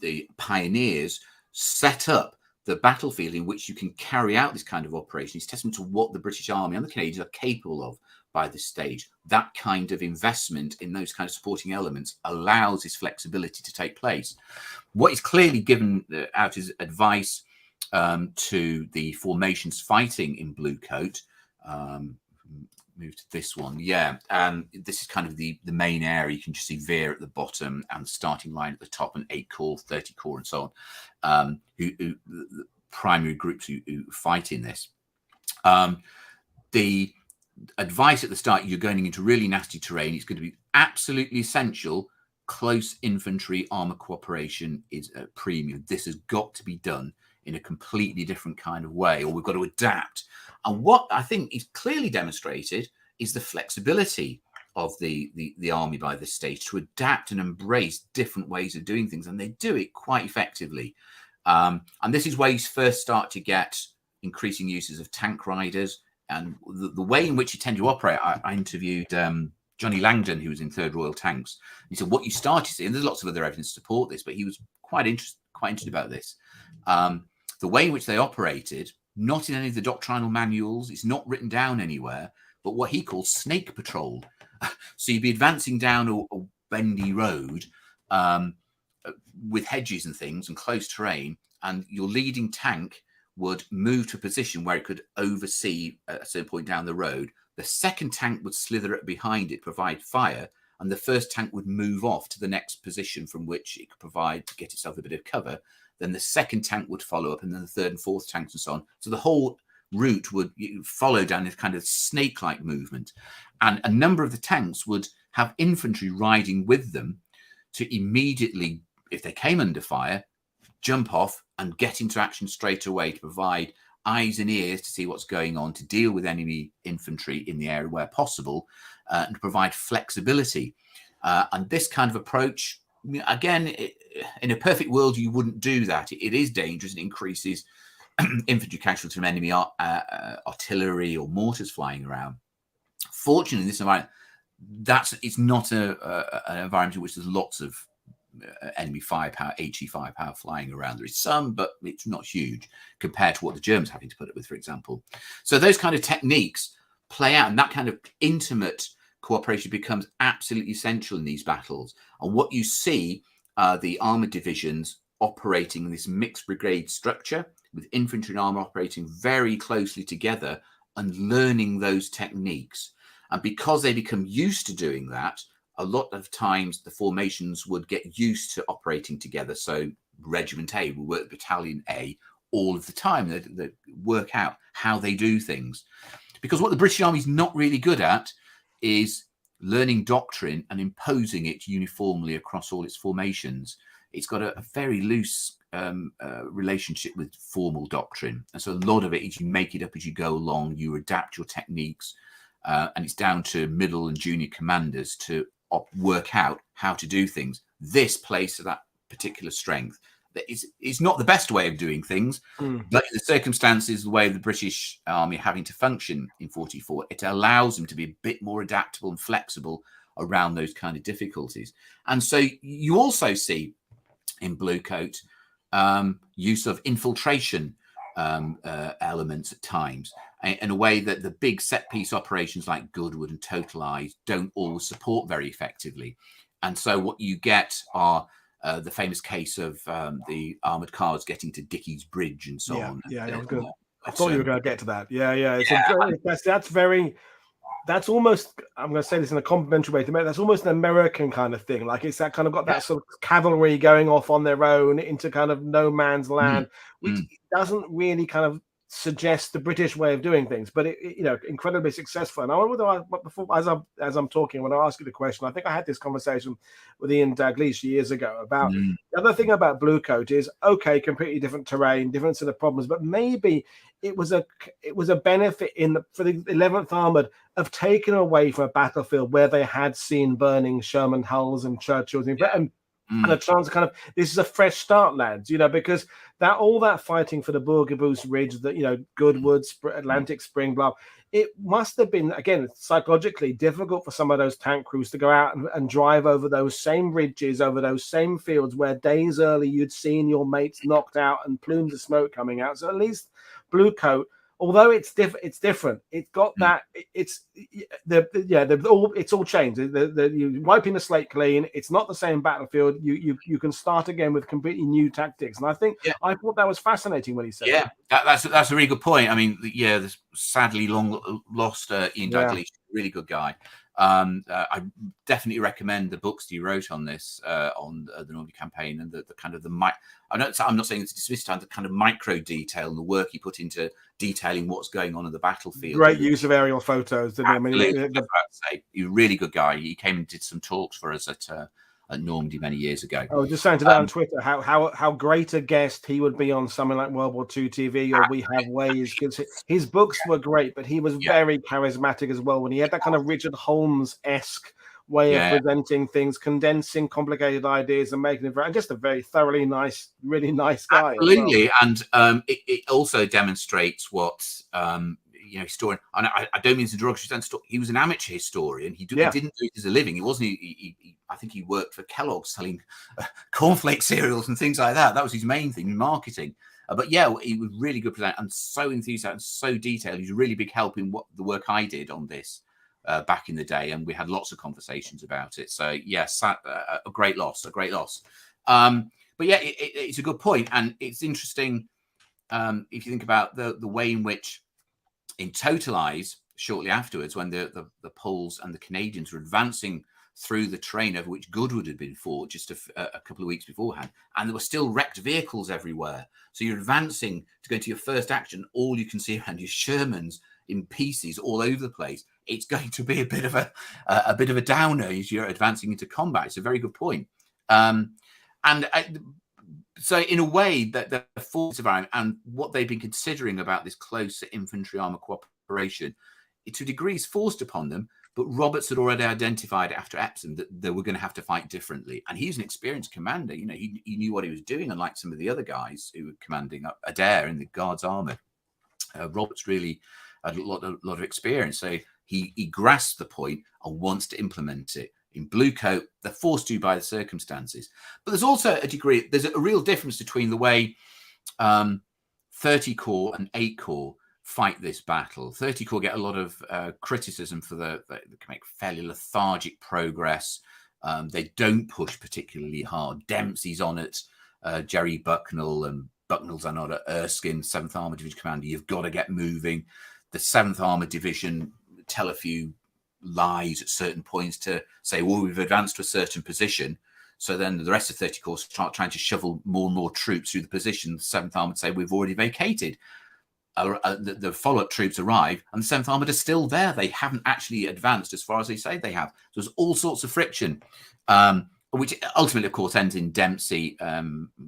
the pioneers set up the battlefield in which you can carry out this kind of operation is testament to what the British Army and the Canadians are capable of by this stage. That kind of investment in those kind of supporting elements allows this flexibility to take place. What is clearly given out is advice to the formations fighting in Bluecoat. Move to this one. This is kind of the main area. You can just see Veer at the bottom and the starting line at the top, and 8 Corps, 30 Corps, and so on, who the primary groups who fight in this. The advice at the start, you're going into really nasty terrain. It's going to be absolutely essential. Close infantry armor cooperation is a premium. This has got to be done in a completely different kind of way, or we've got to adapt. And what I think is clearly demonstrated is the flexibility of the army by this stage to adapt and embrace different ways of doing things, and they do it quite effectively. And this is where you first start to get increasing uses of tank riders, and the way in which you tend to operate. I interviewed Johnny Langdon, who was in Third Royal Tanks. He said what you start to see, and there's lots of other evidence to support this, but he was quite interested about this. The way in which they operated, not in any of the doctrinal manuals, it's not written down anywhere, but what he calls snake patrol. So you'd be advancing down a bendy road with hedges and things and close terrain, and your leading tank would move to a position where it could oversee at a certain point down the road. The second tank would slither up behind it, provide fire, and the first tank would move off to the next position from which it could provide to get itself a bit of cover. Then the second tank would follow up, and then the third and fourth tanks and so on. So the whole route would follow down this kind of snake-like movement. And a number of the tanks would have infantry riding with them to immediately, if they came under fire, jump off and get into action straight away to provide eyes and ears to see what's going on, to deal with enemy infantry in the area where possible, and to provide flexibility. And this kind of approach, again, in a perfect world, you wouldn't do that. It is dangerous. It increases infantry casualties from enemy artillery or mortars flying around. Fortunately, in this environment, it's not an environment in which there's lots of enemy firepower, HE firepower flying around. There is some, but it's not huge compared to what the Germans are having to put up with, for example. So those kind of techniques play out, and that kind of intimate cooperation becomes absolutely essential in these battles. And what you see the armoured divisions operating in this mixed brigade structure, with infantry and armour operating very closely together and learning those techniques. And because they become used to doing that, a lot of times the formations would get used to operating together. So Regiment A will work with Battalion A all of the time. They work out how they do things. Because what the British Army is not really good at is learning doctrine and imposing it uniformly across all its formations. It's got a very loose relationship with formal doctrine. And so a lot of it is you make it up as you go along, you adapt your techniques, and it's down to middle and junior commanders to work out how to do things. This plays to that particular strength. It's not the best way of doing things, but in the circumstances, the way the British Army are having to function in 44, it allows them to be a bit more adaptable and flexible around those kind of difficulties. And so you also see in Bluecoat use of infiltration elements at times, in a way that the big set piece operations like Goodwood and Totalize don't always support very effectively. And so what you get are the famous case of the armoured cars getting to Dickey's Bridge and so on. Yeah, that was good. I thought you were going to get to that. That's almost, I'm going to say this in a complimentary way to make, that's almost an American kind of thing. Like it's that kind of got that sort of cavalry going off on their own into kind of no man's land, which doesn't really kind of suggest the British way of doing things, but it incredibly successful. And I wonder, before, as I'm talking, when I ask you the question, I think I had this conversation with Ian Dalglish years ago about the other thing about Bluecoat is, okay, completely different terrain, different set of problems, but maybe it was a benefit for the 11th Armoured of taking away from a battlefield where they had seen burning Sherman hulls and Churchills and a chance to kind of, this is a fresh start, lads, because all that fighting for the Bourgaboos Ridge, Goodwood, Atlantic Spring, blah, it must have been, again, psychologically difficult for some of those tank crews to go out and drive over those same ridges, over those same fields where days early you'd seen your mates knocked out and plumes of smoke coming out. So at least Bluecoat, although it's different. It's got that. It's all changed. You're wiping the slate clean. It's not the same battlefield. You can start again with completely new tactics. And I think I thought that was fascinating when he said that. That's a really good point. I mean, this sadly long lost Ian Dalglish, really good guy. I definitely recommend the books he wrote on this, on the Normandy campaign, and the kind of I'm not saying it's dismissed time, the kind of micro detail and the work he put into detailing what's going on in the battlefield. Great use of aerial photos, didn't he? He's a really good guy. He came and did some talks for us at at Normandy many years ago. I was just saying today on Twitter how great a guest he would be on something like World War II TV or We Have Ways, because his books were great, but he was very charismatic as well when he had that kind of Richard Holmes-esque way of presenting things, condensing complicated ideas and making it just a very thoroughly nice, really nice guy. Absolutely, and it also demonstrates what historian. And I don't mean it's a derogatory sense. He was an amateur historian. He didn't do it as a living. He wasn't. I think he worked for Kellogg's selling cornflake cereals and things like that. That was his main thing, marketing. But yeah, he was really good presenter and so enthusiastic and so detailed. He's a really big help in what the work I did on this back in the day, and we had lots of conversations about it. So yes, a great loss, a great loss. But yeah, it's a good point, and it's interesting if you think about the way in which in Totalize, shortly afterwards, when the Poles and the Canadians were advancing through the terrain over which Goodwood had been fought just a couple of weeks beforehand, and there were still wrecked vehicles everywhere. So you're advancing to go into your first action. All you can see around you Shermans in pieces all over the place. It's going to be a bit of a downer as you're advancing into combat. It's a very good point. So in a way, that the force environment and what they've been considering about this closer infantry armour cooperation, to a degree is forced upon them. But Roberts had already identified after Epsom that they were going to have to fight differently. And he's an experienced commander. You know, he knew what he was doing, unlike some of the other guys who were commanding Adair in the Guards Armour. Roberts really had a lot of experience. So he grasped the point and wants to implement it. In Bluecoat, they're forced to by the circumstances. But there's also there's a real difference between the way 30 Corps and 8 Corps fight this battle. 30 Corps get a lot of criticism for they can make fairly lethargic progress. They don't push particularly hard. Dempsey's on it, Jerry Bucknell, and Bucknell's on it, Erskine, 7th Armour Division Commander. You've got to get moving. The 7th Armour Division tell a few lies at certain points to say, well, we've advanced to a certain position. So then the rest of 30 Corps start trying to shovel more and more troops through the position. The 7th Armored say, we've already vacated. The follow-up troops arrive and the 7th Armored are still there. They haven't actually advanced as far as they say they have. So there's all sorts of friction, which ultimately, of course, ends in Dempsey,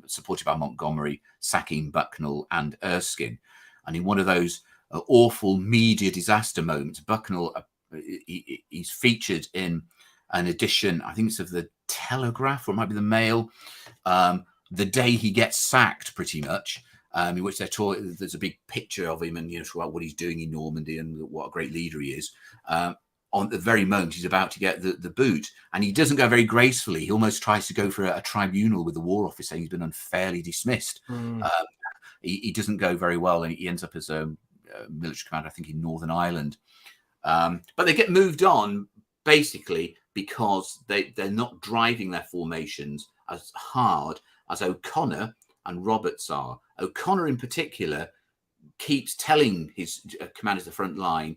supported by Montgomery, sacking Bucknell and Erskine. And in one of those awful media disaster moments, Bucknell, he's featured in an edition, I think it's of the Telegraph or it might be the Mail, the day he gets sacked, pretty much, in which there's a big picture of him and about what he's doing in Normandy and what a great leader he is. On the very moment he's about to get the boot, and he doesn't go very gracefully. He almost tries to go for a tribunal with the War Office, saying he's been unfairly dismissed. He doesn't go very well, and he ends up as a military commander, I think, in Northern Ireland. But they get moved on basically because they're not driving their formations as hard as O'Connor and Roberts are. O'Connor in particular keeps telling his commanders at the front line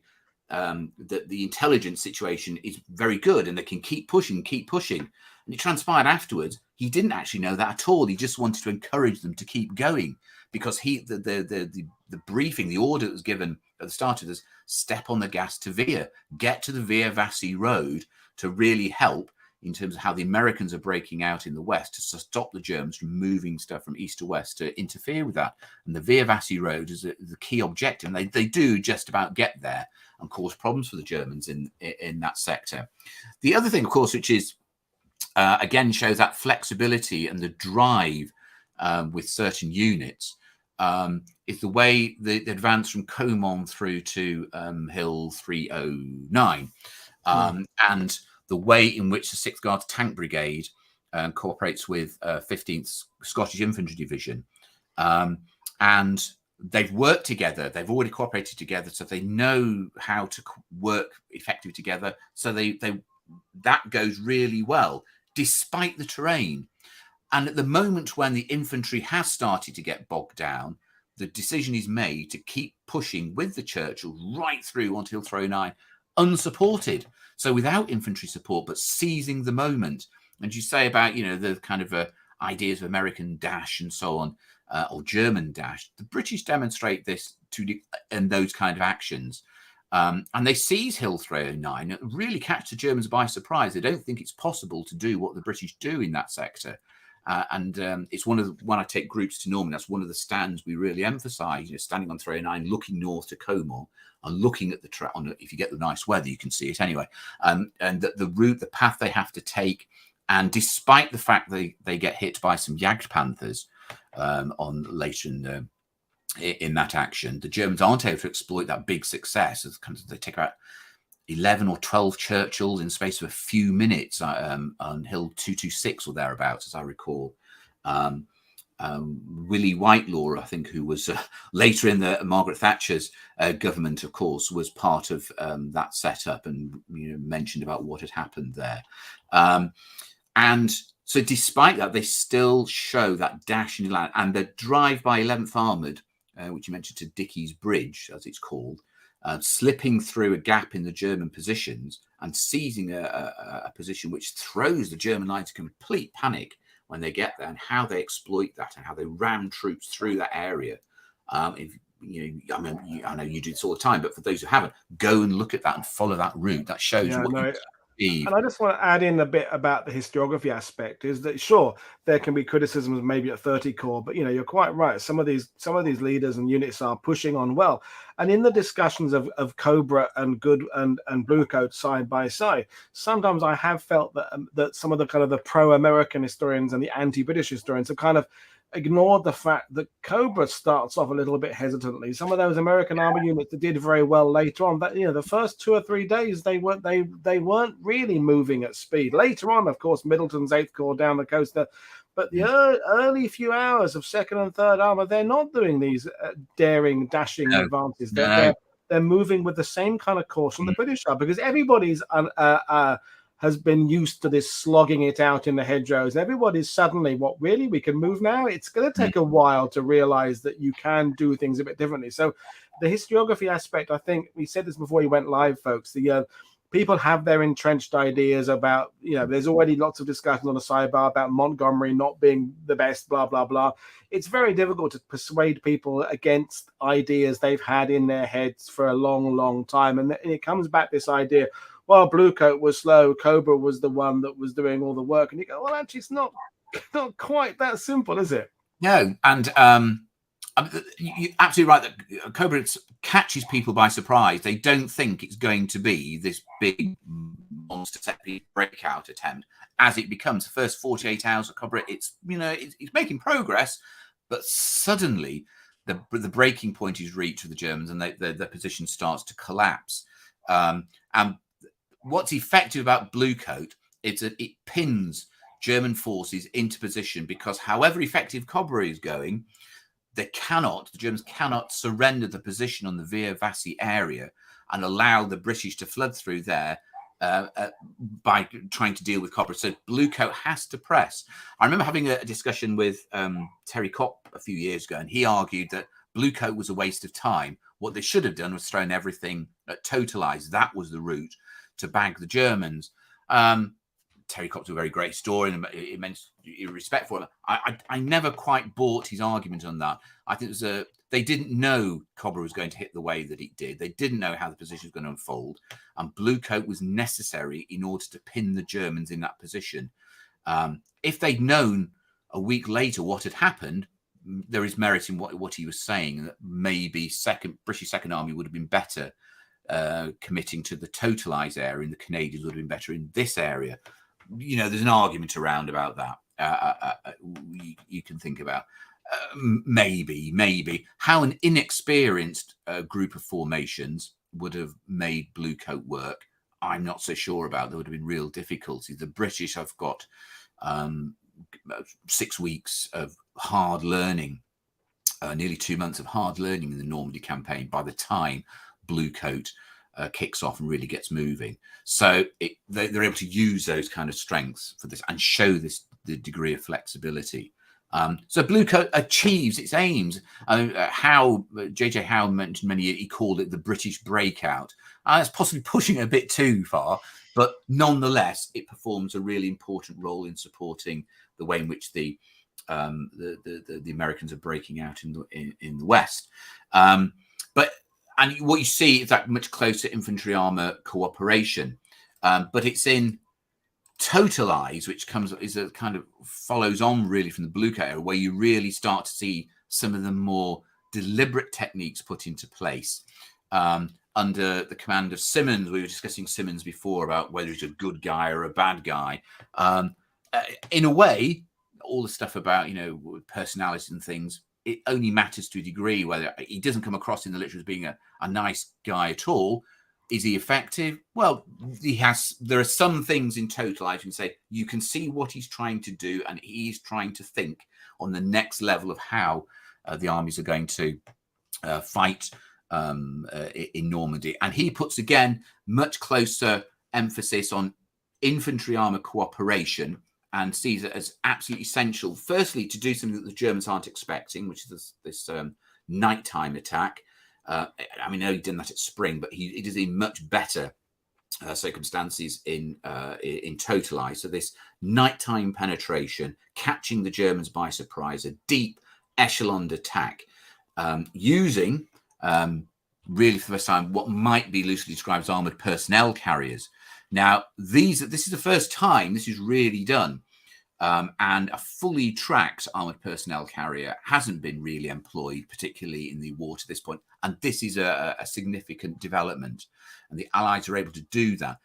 that the intelligence situation is very good and they can keep pushing. And it transpired afterwards he didn't actually know that at all. He just wanted to encourage them to keep going because the briefing, the order that was given at the start of this, step on the gas to Veer, get to the Veer Vassy Road to really help in terms of how the Americans are breaking out in the West to stop the Germans from moving stuff from east to west to interfere with that. And the Veer Vassy Road is the key objective. And they do just about get there and cause problems for the Germans in that sector. The other thing, of course, which is, again, shows that flexibility and the drive with certain units, is the way they advance from Comont through to Hill 309. And the way in which the 6th Guards Tank Brigade cooperates with 15th Scottish Infantry Division. And they've worked together. They've already cooperated together, so they know how to work effectively together. So that goes really well, despite the terrain. And at the moment when the infantry has started to get bogged down, the decision is made to keep pushing with the Churchill right through until Hill 309, unsupported. So without infantry support, but seizing the moment. And you say about, the kind of ideas of American dash and so on, or German dash. The British demonstrate this in those kind of actions. And they seize Hill 309 and really catch the Germans by surprise. They don't think it's possible to do what the British do in that sector. It's when I take groups to Normandy, that's one of the stands we really emphasize, standing on 309, looking north to Comore and looking at the track. If you get the nice weather, you can see it anyway. And the route, the path they have to take. And despite the fact they get hit by some Jagdpanthers later in that action, the Germans aren't able to exploit that big success. They take about 11 or 12 Churchills in space of a few minutes on Hill 226 or thereabouts, as I recall. Willie Whitelaw, I think, who was later in the Margaret Thatcher's government, of course, was part of that setup and mentioned about what had happened there. And so despite that, they still show that dash in the land, and the drive by 11th Armoured, which you mentioned, to Dickey's Bridge, as it's called, slipping through a gap in the German positions and seizing a position which throws the German line to complete panic when they get there, and how they exploit that and how they ram troops through that area. I know you do this all the time, but for those who haven't, go and look at that and follow that route. That shows what you achieve. And I just want to add in a bit about the historiography aspect. Is that, sure, there can be criticisms maybe at 30 Corps, but you're quite right. Some of these leaders and units are pushing on well. And in the discussions of Cobra and Good and Bluecoat side by side, sometimes I have felt that some of the kind of the pro-American historians and the anti-British historians have kind of ignored the fact that Cobra starts off a little bit hesitantly. Some of those American army units that did very well later on, that the first 2 or 3 days they weren't really moving at speed. Later on, of course, Middleton's 8th Corps down the coast there, but the early few hours of 2nd and 3rd Armour, they're not doing these daring, dashing advances. They're moving with the same kind of caution the British are, because everybody's has been used to this slogging it out in the hedgerows. Everybody's suddenly, we can move now? It's going to take a while to realize that you can do things a bit differently. So the historiography aspect, I think we said this before you went live, folks, people have their entrenched ideas about, there's already lots of discussion on the sidebar about Montgomery not being the best, blah, blah, blah. It's very difficult to persuade people against ideas they've had in their heads for a long, long time. And it comes back this idea, well, Bluecoat was slow, Cobra was the one that was doing all the work. And you go, well, actually, it's not quite that simple, is it? No, and you're absolutely right that Cobra catches people by surprise. They don't think it's going to be this big monster set-piece breakout attempt. As it becomes the first 48 hours of Cobra, it's making progress, but suddenly the breaking point is reached for the Germans, and their position starts to collapse. And what's effective about Bluecoat is that it pins German forces into position, because however effective Cobra is going, the Germans cannot surrender the position on the Via Vassi area and allow the British to flood through there by trying to deal with Cobra. So Bluecoat has to press. I remember having a discussion with Terry Kopp a few years ago, and he argued that Bluecoat was a waste of time. What they should have done was thrown everything at Totalize. That was the route to bag the Germans. Terry Kopp's a very great historian, and immense respect for him. I never quite bought his argument on that. I think they didn't know Cobra was going to hit the way that it did. They didn't know how the position was going to unfold, and Bluecoat was necessary in order to pin the Germans in that position. If they'd known a week later what had happened, there is merit in what he was saying, that maybe British Second Army would have been better committing to the Totalize area, and the Canadians would have been better in this area. There's an argument around about that. You can think about maybe how an inexperienced group of formations would have made Bluecoat work. I'm not so sure about. There would have been real difficulty. The British have got 6 weeks of hard learning, nearly 2 months of hard learning in the Normandy campaign by the time Bluecoat kicks off and really gets moving. So they're able to use those kind of strengths for this and show the degree of flexibility. So Bluecoat achieves its aims. How J.J. Howe mentioned he called it the British breakout. It's possibly pushing it a bit too far, but nonetheless, it performs a really important role in supporting the way in which the Americans are breaking out in the West. But and what you see is that much closer infantry armor cooperation, but it's in Totalize, which is a kind of follows on really from the Bluecoat era, where you really start to see some of the more deliberate techniques put into place under the command of Simmons. We were discussing Simmons before about whether he's a good guy or a bad guy. In a way, all the stuff about, personalities and things, it only matters to a degree. Whether he doesn't come across in the literature as being a nice guy at all. Is he effective? Well, there are some things in Totalize you can say you can see what he's trying to do, and he's trying to think on the next level of how the armies are going to fight in Normandy. And he puts, again, much closer emphasis on infantry armor cooperation and sees it as absolutely essential, firstly, to do something that the Germans aren't expecting, which is this nighttime attack. I know he did that at spring, but he is in much better circumstances in Totalize. So this nighttime penetration, catching the Germans by surprise, a deep echeloned attack, using really for the first time what might be loosely described as armored personnel carriers. Now, this is the first time this is really done. And a fully tracked armoured personnel carrier hasn't been really employed, particularly in the war to this point. And this is a significant development. And the Allies are able to do that.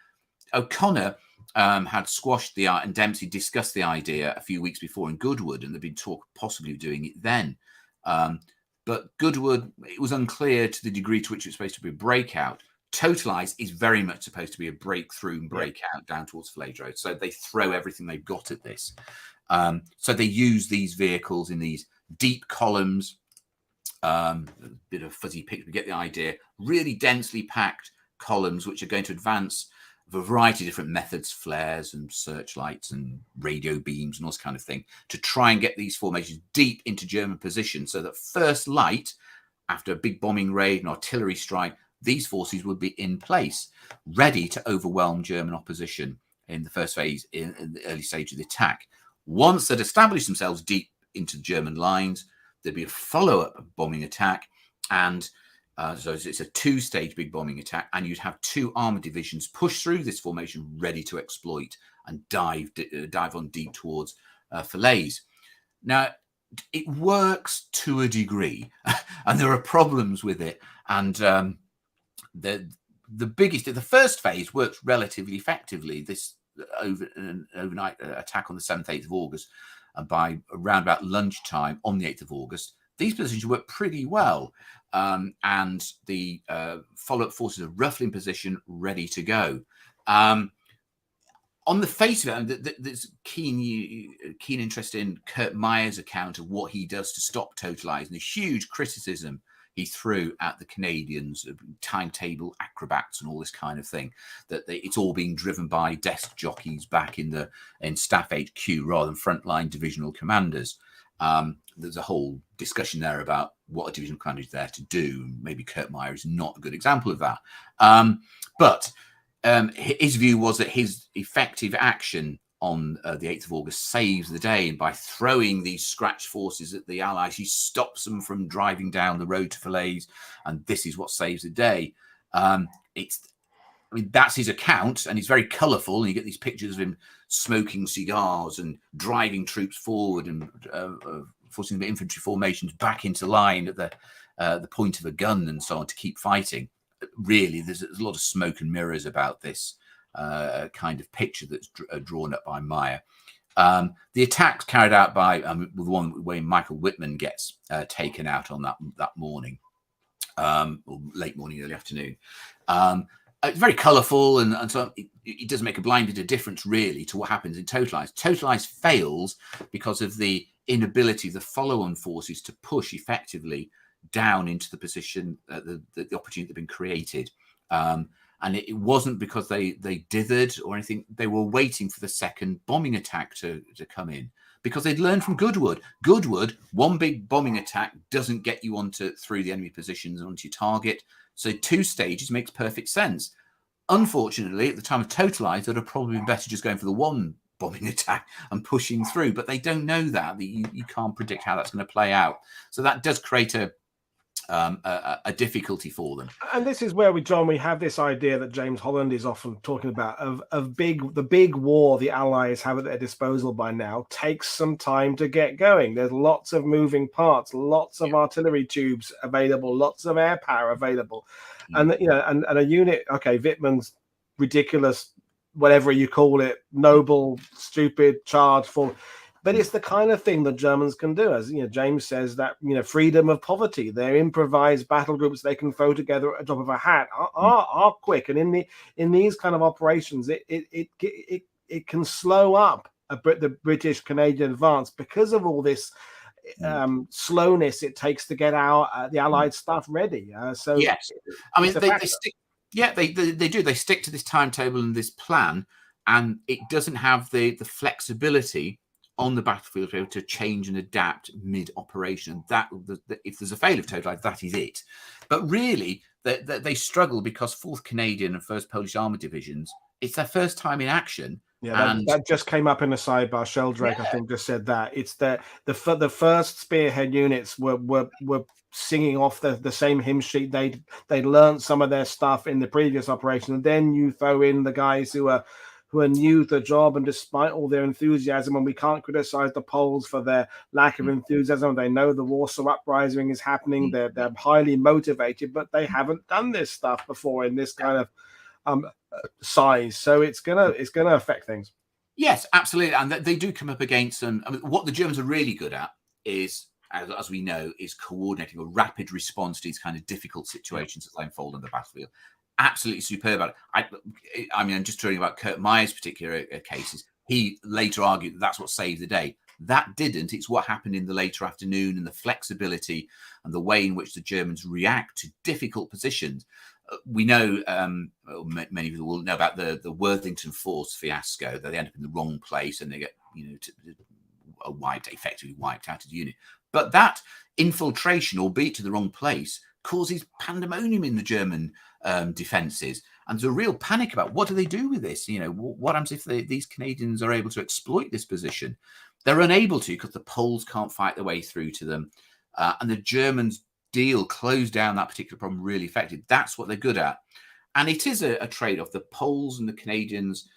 O'Connor had squashed and Dempsey discussed the idea a few weeks before in Goodwood, and there'd been talk possibly of doing it then. But Goodwood, it was unclear to the degree to which it was supposed to be a breakout. Totalize is very much supposed to be a breakthrough and breakout down towards Falaise Road. So they throw everything they've got at this. So they use these vehicles in these deep columns, a bit of fuzzy picture, we get the idea, really densely packed columns, which are going to advance a variety of different methods, flares and searchlights and radio beams and all this kind of thing, to try and get these formations deep into German position so that first light, after a big bombing raid and artillery strike, these forces would be in place, ready to overwhelm German opposition in the first phase, in the early stage of the attack. Once they'd established themselves deep into the German lines, there'd be a follow-up bombing attack. And so it's a two-stage big bombing attack. And you'd have two armored divisions push through this formation, ready to exploit and dive on deep towards Falaise. Now, it works to a degree, and there are problems with it. And the first phase works relatively effectively. This overnight attack on the 7th, 8th of August, and by around about lunchtime on the 8th of August, these positions work pretty well. And the follow-up forces are roughly in position, ready to go. On the face of it, there's keen interest in Kurt Meyer's account of what he does to stop Totalize, and the huge criticism he threw at the Canadians, timetable acrobats and all this kind of thing, that it's all being driven by desk jockeys back in staff HQ rather than frontline divisional commanders. There's a whole discussion there about what a divisional commander is there to do. Maybe Kurt Meyer is not a good example of that. But his view was that his effective action on the 8th of August saves the day. And by throwing these scratch forces at the Allies, he stops them from driving down the road to Falaise. And this is what saves the day. That's his account, and he's very colourful. And you get these pictures of him smoking cigars and driving troops forward and forcing the infantry formations back into line at the point of a gun and so on to keep fighting. Really, there's a lot of smoke and mirrors about this kind of picture that's drawn up by Meyer. The attacks carried out by the one where Michael Whitman gets taken out on that morning, or late morning, early afternoon. It's very colourful, and so it doesn't make a blind bit of difference really to what happens in Totalize. Totalize fails because of the inability of the follow-on forces to push effectively down into the position, the opportunity that had been created. And it wasn't because they dithered or anything. They were waiting for the second bombing attack to come in, because they'd learned from Goodwood. Goodwood, one big bombing attack doesn't get you through the enemy positions and onto your target. So 2 stages makes perfect sense. Unfortunately, at the time of Totalize, it would have probably been better just going for the one bombing attack and pushing through. But they don't know that. You can't predict how that's going to play out. So that does create a a difficulty for them. And this is where we have this idea that James Holland is often talking about of the big war the Allies have at their disposal by now takes some time to get going. There's lots of moving parts, lots of artillery tubes available, lots of air power available, and and a unit. Okay, Wittmann's ridiculous, whatever you call it, noble, stupid charge for. But it's the kind of thing that Germans can do. As James says, that freedom of poverty. They're improvised battle groups they can throw together at the drop of a hat are quick. And in these kind of operations, it can slow up the British Canadian advance because of all this slowness it takes to get the Allied stuff ready. So yes, I mean they stick. Yeah, they do. They stick to this timetable and this plan, and it doesn't have the flexibility on the battlefield to be able to change and adapt mid-operation. That if there's a failure of Totalize, that is it. But really, they struggle because 4th Canadian and 1st Polish Armoured Divisions, it's their first time in action. Yeah, that just came up in the sidebar. Sheldrake, I think, just said that it's the first spearhead units were singing off the same hymn sheet. They'd learned some of their stuff in the previous operation, and then you throw in the guys who are new to the job, and despite all their enthusiasm, and we can't criticize the Poles for their lack of enthusiasm. They know the Warsaw Uprising is happening. They're highly motivated, but they haven't done this stuff before in this kind of size. So it's gonna affect things. Yes, absolutely, and they do come up against them. I mean, what the Germans are really good at is, as we know, is coordinating a rapid response to these kind of difficult situations that unfold on the battlefield. Absolutely superb at it. I mean, I'm just talking about Kurt Meyer's particular cases. He later argued that that's what saved the day. That didn't. It's what happened in the later afternoon and the flexibility and the way in which the Germans react to difficult positions. We know, many of you will know about the Worthington Force fiasco, that they end up in the wrong place and they get, effectively wiped out of the unit. But that infiltration, albeit to the wrong place, causes pandemonium in the German defences, and there's a real panic about what do they do with this. What happens if these Canadians are able to exploit this position? They're unable to, because the Poles can't fight their way through to them, and the Germans close down that particular problem really effectively. That's what they're good at, and it is a trade-off. The Poles and the Canadians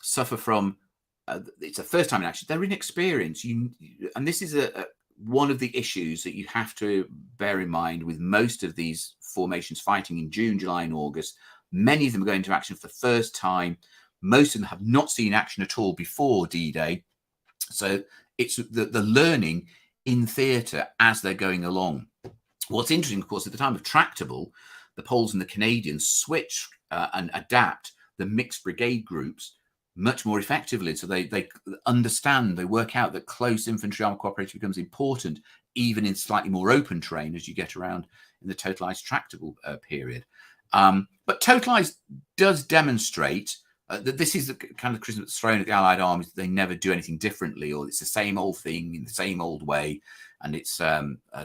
suffer from it's the first time in action. They're inexperienced, and this is one of the issues that you have to bear in mind with most of these formations fighting in June, July, and August. Many of them are going into action for the first time. Most of them have not seen action at all before D-Day. So it's the learning in theatre as they're going along. What's interesting, of course, at the time of Tractable, the Poles and the Canadians switch and adapt the mixed brigade groups much more effectively. So they understand, they work out that close infantry armor cooperation becomes important, even in slightly more open terrain as you get around in the Totalize Tractable period. But Totalize does demonstrate that this is the kind of criticism that's thrown at the Allied armies. They never do anything differently, or it's the same old thing in the same old way. And it's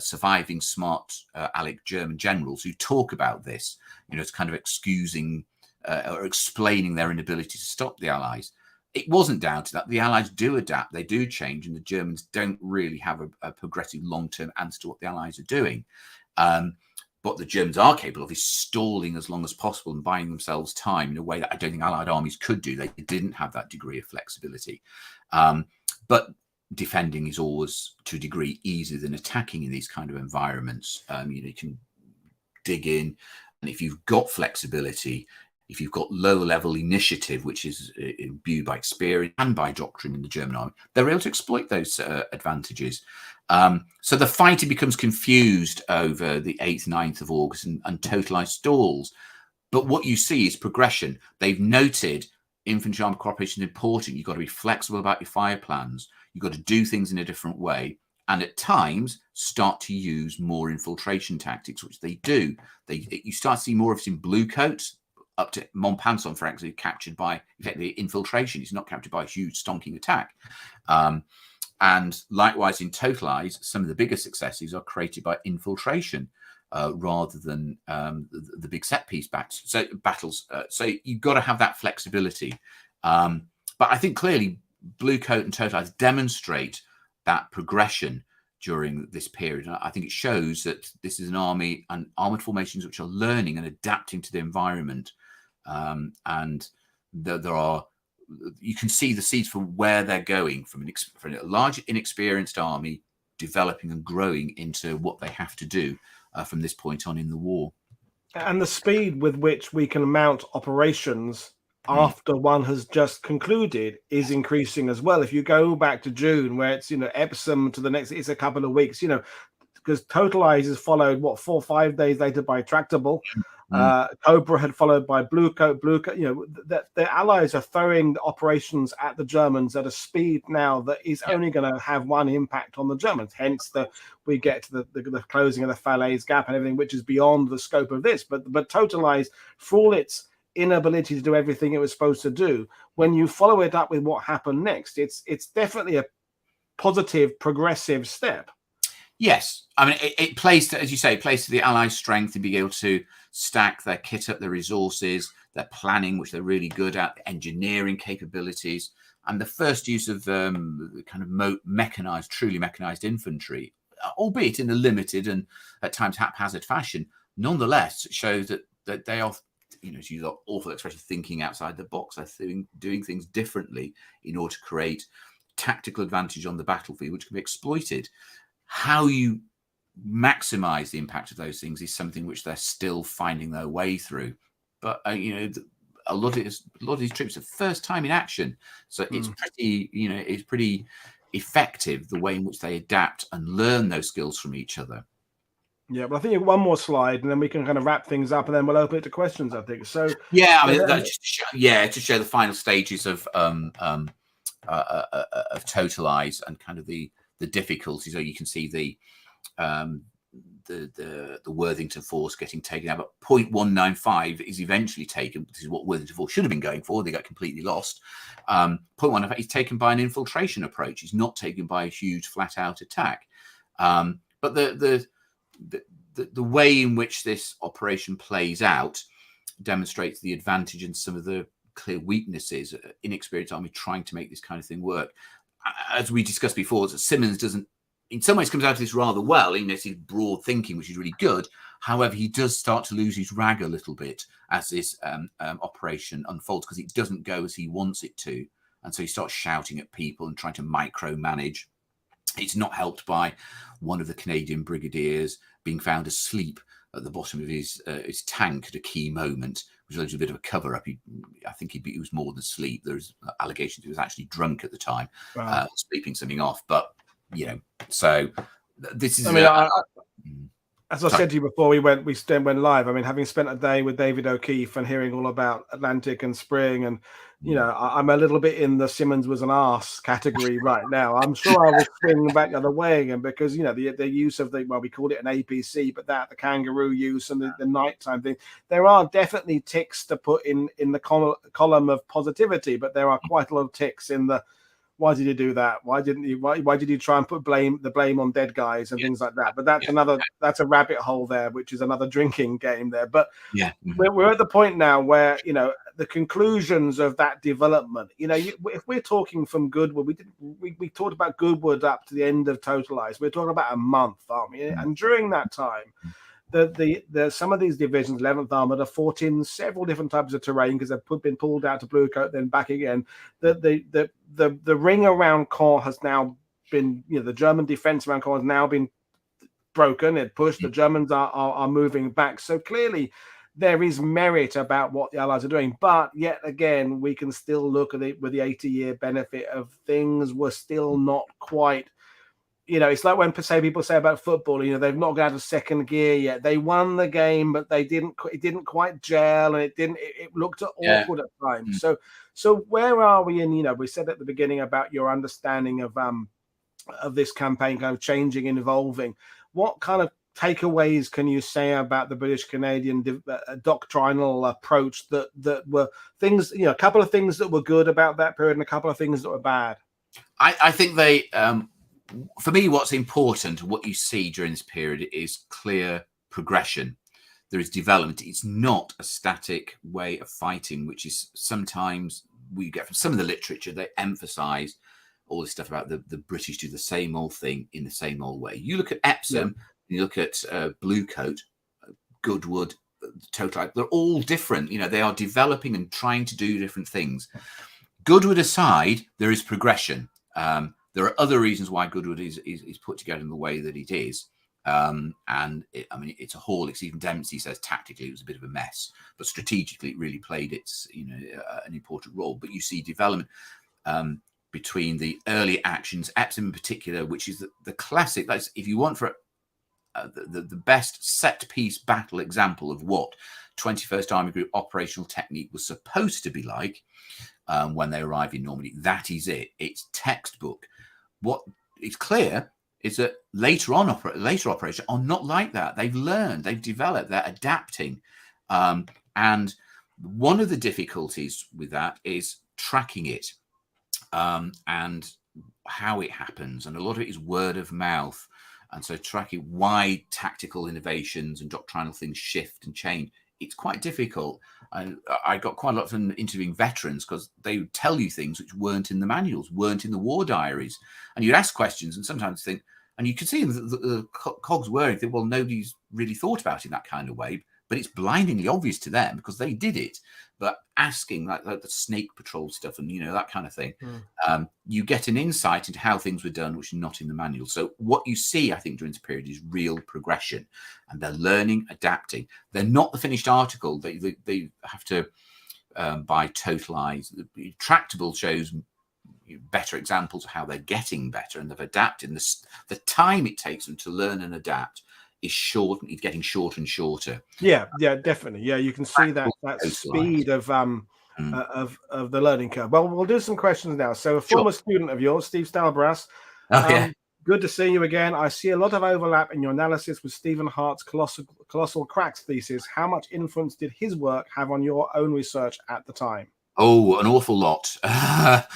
surviving smart Allied German generals who talk about this, it's kind of excusing or explaining their inability to stop the Allies. It wasn't down to that. The Allies do adapt, they do change, and the Germans don't really have a progressive long-term answer to what the Allies are doing. What the Germans are capable of is stalling as long as possible and buying themselves time in a way that I don't think Allied armies could do. They didn't have that degree of flexibility. But defending is always, to a degree, easier than attacking in these kind of environments. You can dig in, and if you've got flexibility, if you've got low-level initiative, which is imbued by experience and by doctrine in the German army, they're able to exploit those advantages. So the fighting becomes confused over the 8th, 9th of August and Totalized stalls. But what you see is progression. They've noted infantry armor cooperation is important. You've got to be flexible about your fire plans. You've got to do things in a different way. And at times start to use more infiltration tactics, which they do. You start to see more of it in Bluecoat, up to Montpellier, frankly, captured by effectively infiltration. It's not captured by a huge stonking attack. And likewise in Totalize, some of the bigger successes are created by infiltration rather than the big set piece battles. So you've got to have that flexibility. But I think clearly Bluecoat and Totalize demonstrate that progression during this period. And I think it shows that this is an army and armoured formations which are learning and adapting to the environment. And there are, you can see the seeds for where they're going from a large inexperienced army developing and growing into what they have to do from this point on in the war. And the speed with which we can mount operations after one has just concluded is increasing as well. If you go back to June, where it's, Epsom to the next, it's a couple of weeks, because Totalize is followed 4 or 5 days later by Tractable. Cobra had followed by Bluecoat. The Allies are throwing operations at the Germans at a speed now that is only going to have one impact on the Germans. Hence, we get to the closing of the Falaise Gap and everything, which is beyond the scope of this. But Totalize, for all its inability to do everything it was supposed to do, when you follow it up with what happened next, it's definitely a positive, progressive step. Yes, I mean it plays to, as you say, plays to the Allies' strength in being able to stack their kit up, their resources, their planning, which they're really good at, engineering capabilities, and the first use of kind of mechanized, truly mechanized infantry, albeit in a limited and at times haphazard fashion. Nonetheless, it shows that they are, to use an awful expression, thinking outside the box. They're doing things differently in order to create tactical advantage on the battlefield, which can be exploited. How you maximize the impact of those things is something which they're still finding their way through. But a lot of these troops are first time in action, so it's pretty effective the way in which they adapt and learn those skills from each other. Yeah, but I think one more slide, and then we can kind of wrap things up, and then we'll open it to questions, I think. So yeah, I mean, to show the final stages of Totalize and kind of the difficulties. So you can see the Worthington force getting taken out, but 0.195 is eventually taken. This is what Worthington force should have been going for. They got completely lost. 0.195 is taken by an infiltration approach. It's not taken by a huge flat-out attack. But the way in which this operation plays out demonstrates the advantage and some of the clear weaknesses. Inexperienced army trying to make this kind of thing work. As we discussed before, Simmons doesn't, in some ways, comes out of this rather well. His broad thinking, which is really good. However, he does start to lose his rag a little bit as this operation unfolds, because it doesn't go as he wants it to. And so he starts shouting at people and trying to micromanage. It's not helped by one of the Canadian brigadiers being found asleep at the bottom of his tank at a key moment, which was a bit of a cover-up. I think he was more than asleep. There's allegations he was actually drunk at the time, sleeping something off. But, so this is... As I said to you before we went live, I mean, having spent a day with David O'Keefe and hearing all about Atlantic and Spring, and I'm a little bit in the Simmons was an arse category right now. I'm sure I will swing back the other way again, because the use of we called it an APC, but the kangaroo use and the nighttime thing. There are definitely ticks to put in the column of positivity, but there are quite a lot of ticks in the. Why did you do that? Why didn't you? Why did you try and put the blame on dead guys and things like that? But that's a rabbit hole there, which is another drinking game there. But we're at the point now where the conclusions of that development. If we're talking from Goodwood, we talked about Goodwood up to the end of Totalize. We're talking about a month, aren't we? And during that time, some of these divisions, 11th Armoured, are fought in several different types of terrain, because they've been pulled out to Bluecoat, then back again. The ring around Caen has now been, the German defense around Caen has now been broken. It pushed. The Germans are moving back. So clearly there is merit about what the Allies are doing. But yet again, we can still look at it with the 80-year benefit of things were still not quite. It's like when people say about football, they've not got out of second gear yet. They won the game, but it didn't quite gel, and it looked awkward at times. So where are we in, we said at the beginning about your understanding of this campaign kind of changing and evolving. What kind of takeaways can you say about the British Canadian doctrinal approach that were things, a couple of things that were good about that period and a couple of things that were bad? I think they, for me, what's important, what you see during this period is clear progression. There is development. It's not a static way of fighting, which is sometimes we get from some of the literature. They emphasize all this stuff about the British do the same old thing in the same old way. You look at Epsom, you look at Bluecoat, Goodwood, Totalize, they're all different. They are developing and trying to do different things. Goodwood aside, there is progression. There are other reasons why Goodwood is put together in the way that it is. It's a Horlicks. Even Dempsey says tactically it was a bit of a mess, but strategically it really played its an important role. But you see development between the early actions, Epsom in particular, which is the classic. That's if you want for the best set piece battle example of what 21st Army Group operational technique was supposed to be like when they arrive in Normandy. That is it. It's textbook. What is clear is that later operations are not like that. They've learned, they've developed, they're adapting. And one of the difficulties with that is tracking it and how it happens. And a lot of it is word of mouth. And so tracking why tactical innovations and doctrinal things shift and change, it's quite difficult. I got quite a lot from interviewing veterans because they would tell you things which weren't in the manuals, weren't in the war diaries. And you'd ask questions and sometimes think, and you could see the cogs were, think, well, nobody's really thought about it in that kind of way, but it's blindingly obvious to them because they did it. But asking like the snake patrol stuff and, that kind of thing, you get an insight into how things were done, which are not in the manual. So what you see, I think, during this period is real progression and they're learning, adapting. They're not the finished article. They have to buy Totalize. Tractable shows better examples of how they're getting better and they've adapted. And the time it takes them to learn and adapt is short. It's getting shorter and shorter. Yeah, definitely. Yeah, you can see that speed of the learning curve. Well, we'll do some questions now. So a former student of yours, Steve Stalbrass. Good to see you again. I see a lot of overlap in your analysis with Stephen Hart's Colossal Cracks thesis. How much influence did his work have on your own research at the time? Oh, an awful lot. I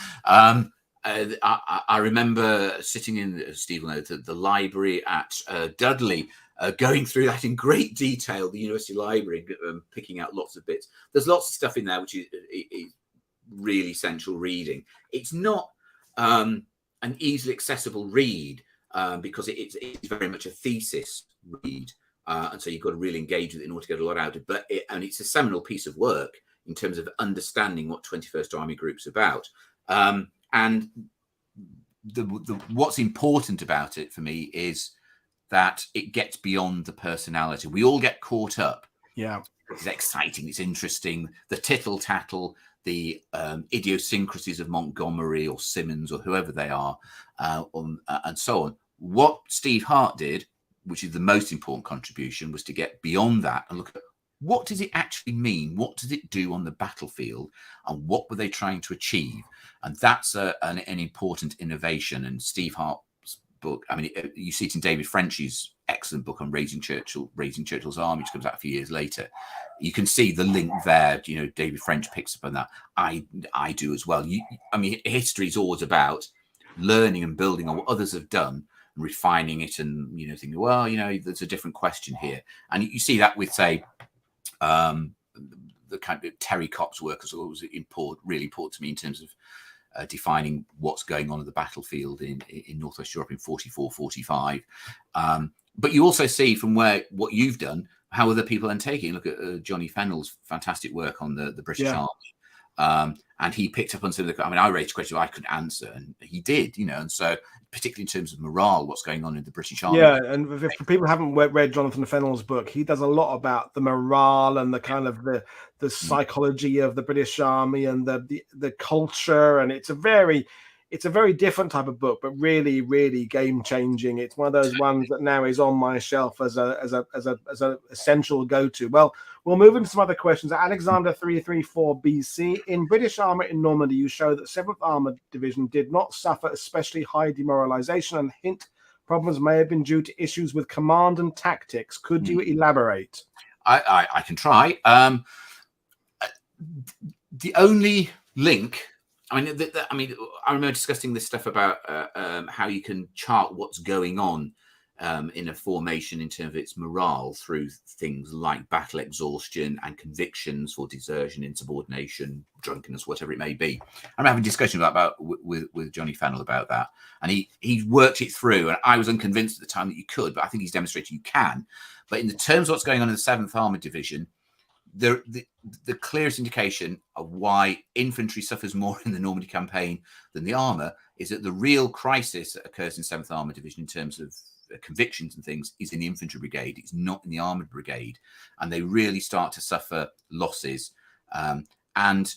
remember sitting in Stephen the library at Dudley, going through that in great detail, the university library, picking out lots of bits. There's lots of stuff in there which is really essential reading. It's not an easily accessible read because it's very much a thesis read, and so you've got to really engage with it in order to get a lot out of it. But it's a seminal piece of work in terms of understanding what 21st Army Group's about. And what's important about it for me is that it gets beyond the personality. We all get caught up. Yeah. It's exciting. It's interesting. The tittle tattle, the idiosyncrasies of Montgomery or Simmons or whoever they are, and so on. What Steve Hart did, which is the most important contribution, was to get beyond that and look at what does it actually mean? What does it do on the battlefield? And what were they trying to achieve? And that's an important innovation. And Steve Hart's book, you see it in David French's excellent book on Raising Churchill's Army, which comes out a few years later. You can see the link there. David French picks up on that. I do as well. History is always about learning and building on what others have done and refining it and, thinking, well, there's a different question here. And you see that with, say, the kind of Terry Copp's work is always really important to me in terms of defining what's going on in the battlefield in Northwest Europe in 44, 45. But you also see from what you've done, how other people are taking. Look at Johnny Fennell's fantastic work on the British Army. And he picked up on some of the, I raised a question I couldn't answer, and he did, and so particularly in terms of morale, what's going on in the British Army. Yeah, and if people haven't read Jonathan Fennell's book, he does a lot about the morale and the kind of the psychology of the British Army and the culture, and it's a very different type of book, but really, really game changing. It's one of those ones that now is on my shelf as a essential go to. Well, we'll move into some other questions. Alexander 334 BC. In British Armour in Normandy, you show that 7th Armoured Division did not suffer especially high demoralisation, and hint problems may have been due to issues with command and tactics. Could you elaborate? I can try. The only link. I remember discussing this stuff about how you can chart what's going on in a formation in terms of its morale through things like battle exhaustion and convictions for desertion, insubordination, drunkenness, whatever it may be. I'm having a discussion with Johnny Fennell about that, and he worked it through, and I was unconvinced at the time that you could, but I think he's demonstrated you can. But in the terms of what's going on in the 7th Armoured Division, the clearest indication of why infantry suffers more in the Normandy campaign than the armour is that the real crisis that occurs in 7th Armoured Division in terms of convictions and things is in the infantry brigade. It's not in the armoured brigade, and they really start to suffer losses and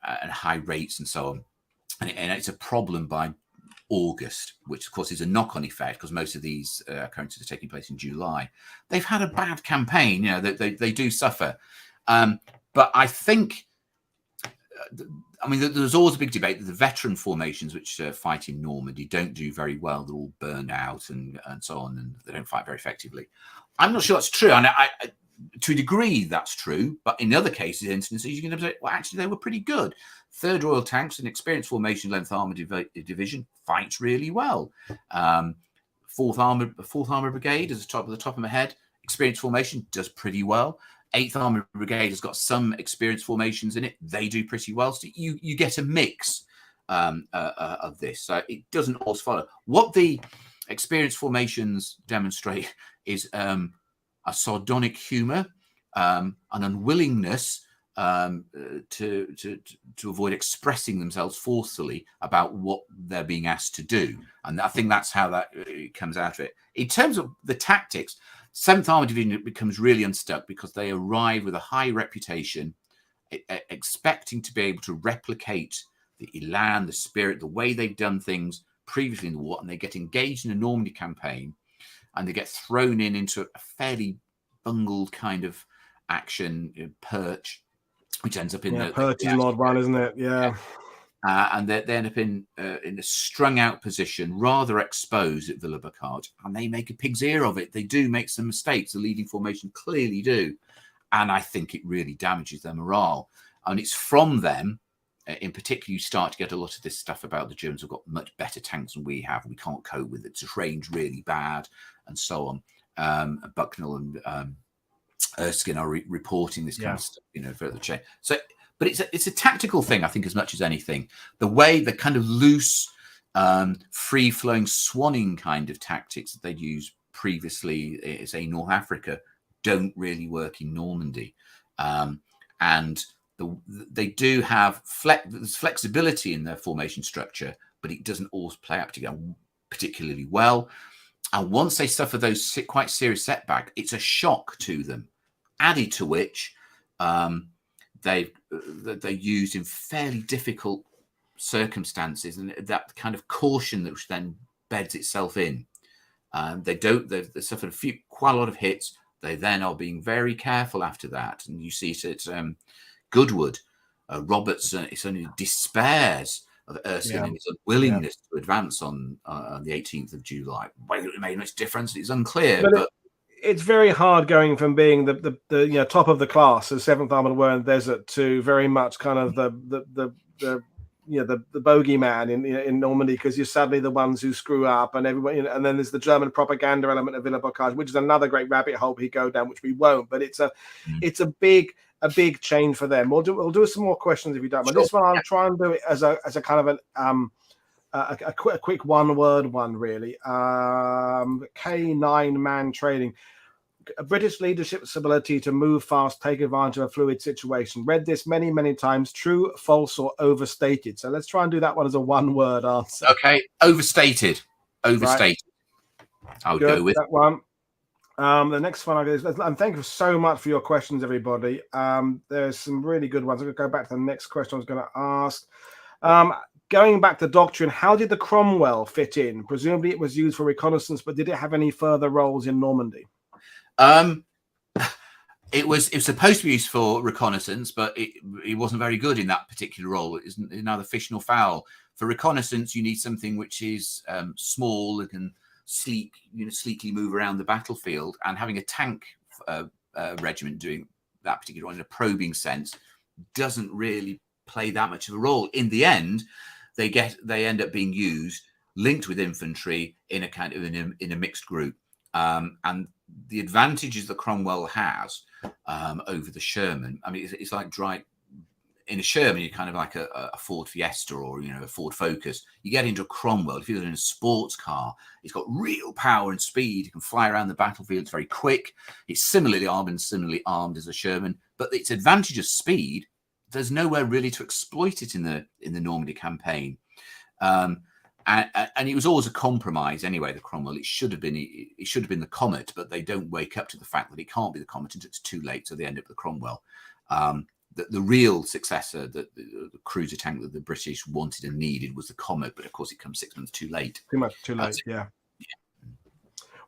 high rates and so on. And it's a problem by August, which of course is a knock-on effect because most of these occurrences are taking place in July. They've had a bad campaign, you know, they do suffer. But I think, I mean, there's always a big debate that the veteran formations which fight in Normandy don't do very well. They're all burned out and so on, and they don't fight very effectively. I'm not sure that's true. And I to a degree, that's true. But in other cases, instances, you can say, well, actually, they were pretty good. 3rd Royal Tanks, an experienced formation, 11th Armoured Division, fights really well. 4th Armoured Brigade, at the top of my head, experienced formation, does pretty well. 8th Armoured Brigade has got some experienced formations in it. They do pretty well. So you get a mix of this. So it doesn't always follow. What the experienced formations demonstrate is a sardonic humour, an unwillingness to avoid expressing themselves forcefully about what they're being asked to do. And I think that's how that comes out of it. In terms of the tactics, 7th Armoured Division becomes really unstuck because they arrive with a high reputation, expecting to be able to replicate the elan, the spirit, the way they've done things previously in the war, and they get engaged in a Normandy campaign, and they get thrown into a fairly bungled kind of action, perch, which ends up in the perch is an odd one, isn't it? Yeah. And they end up in a strung out position, rather exposed at Villa Buckley, and they make a pig's ear of it. They do make some mistakes. The leading formation clearly do. And I think it really damages their morale. And it's from them, in particular, you start to get a lot of this stuff about the Germans have got much better tanks than we have. We can't cope with it. It's trained really bad, and so on. Bucknell and Erskine are reporting this kind of stuff, you know, further change. So, but it's a tactical thing, I think, as much as anything. The way the kind of loose, free-flowing swanning kind of tactics that they'd used previously, say North Africa, don't really work in Normandy, and they do have there's flexibility in their formation structure, but it doesn't always play out together particularly well. And once they suffer those quite serious setbacks, it's a shock to them. Added to which, they're used in fairly difficult circumstances, and that kind of caution that then beds itself in. They suffered quite a lot of hits. They then are being very careful after that, and you see it at Goodwood. Roberts only despairs of Erskine and his unwillingness to advance on the 18th of July. Whether it made much difference is unclear. But it's very hard going from being the top of the class as 7th Armoured were in the desert to very much kind of the bogeyman in Normandy, because you're sadly the ones who screw up, and everybody, and then there's the German propaganda element of Villa Buckley, which is another great rabbit hole we go down, which we won't. But it's a big change for them. We'll do some more questions if you don't. But this one I'll try and do it as a kind of a quick one-word one, really. K9 man trading. British leadership's ability to move fast, take advantage of a fluid situation. Read this many, many times. True, false, or overstated? So let's try and do that one as a one-word answer. Okay, overstated. Overstated. Right. I would go with that one. The next one, and thank you so much for your questions, everybody. There's some really good ones. I'm going to go back to the next question I was going to ask. Going back to doctrine, how did the Cromwell fit in? Presumably it was used for reconnaissance, but did it have any further roles in Normandy? It was supposed to be used for reconnaissance, but it wasn't very good in that particular role. It's neither fish nor fowl. For reconnaissance, you need something which is small and can sleekly move around the battlefield, and having a tank regiment doing that particular one in a probing sense doesn't really play that much of a role. In the end, they end up being used linked with infantry in a kind of in a mixed group. And the advantages that Cromwell has over the Sherman, I mean, it's like in a Sherman, you're kind of like a Ford Fiesta or, you know, a Ford Focus. You get into a Cromwell, if you're in a sports car, it's got real power and speed. You can fly around the battlefield. It's very quick. It's similarly armed as a Sherman, but its advantage of speed, there's nowhere really to exploit it in the Normandy campaign. And it was always a compromise anyway, the Cromwell. It should have been the Comet, but they don't wake up to the fact that it can't be the Comet until it's too late, so they end up with the Cromwell. The real successor, the cruiser tank that the British wanted and needed, was the Comet, but of course it comes 6 months too late. Too much too late, yeah.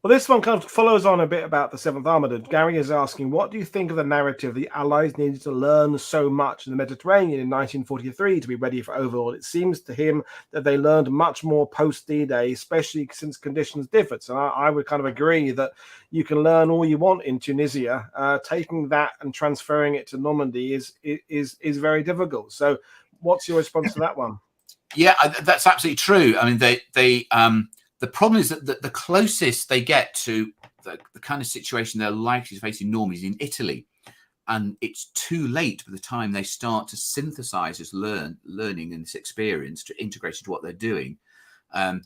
Well, this one kind of follows on a bit about the 7th Armoured. Gary is asking, what do you think of the narrative the Allies needed to learn so much in the Mediterranean in 1943 to be ready for overall? It seems to him that they learned much more post D-Day, especially since conditions differed. So I would kind of agree that you can learn all you want in Tunisia. Taking that and transferring it to Normandy is very difficult. So what's your response to that one? Yeah, that's absolutely true. I mean, the problem is that the closest they get to the kind of situation they're likely to face in Normandy is in Italy. And it's too late by the time they start to synthesize this learning and this experience to integrate into what they're doing.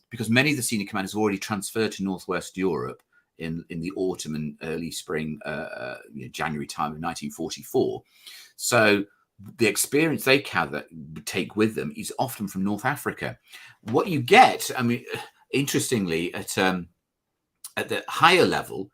Because many of the senior commanders have already transferred to Northwest Europe in the autumn and early spring, January time of 1944. So the experience they take with them is often from North Africa. What you get, I mean, interestingly, at the higher level,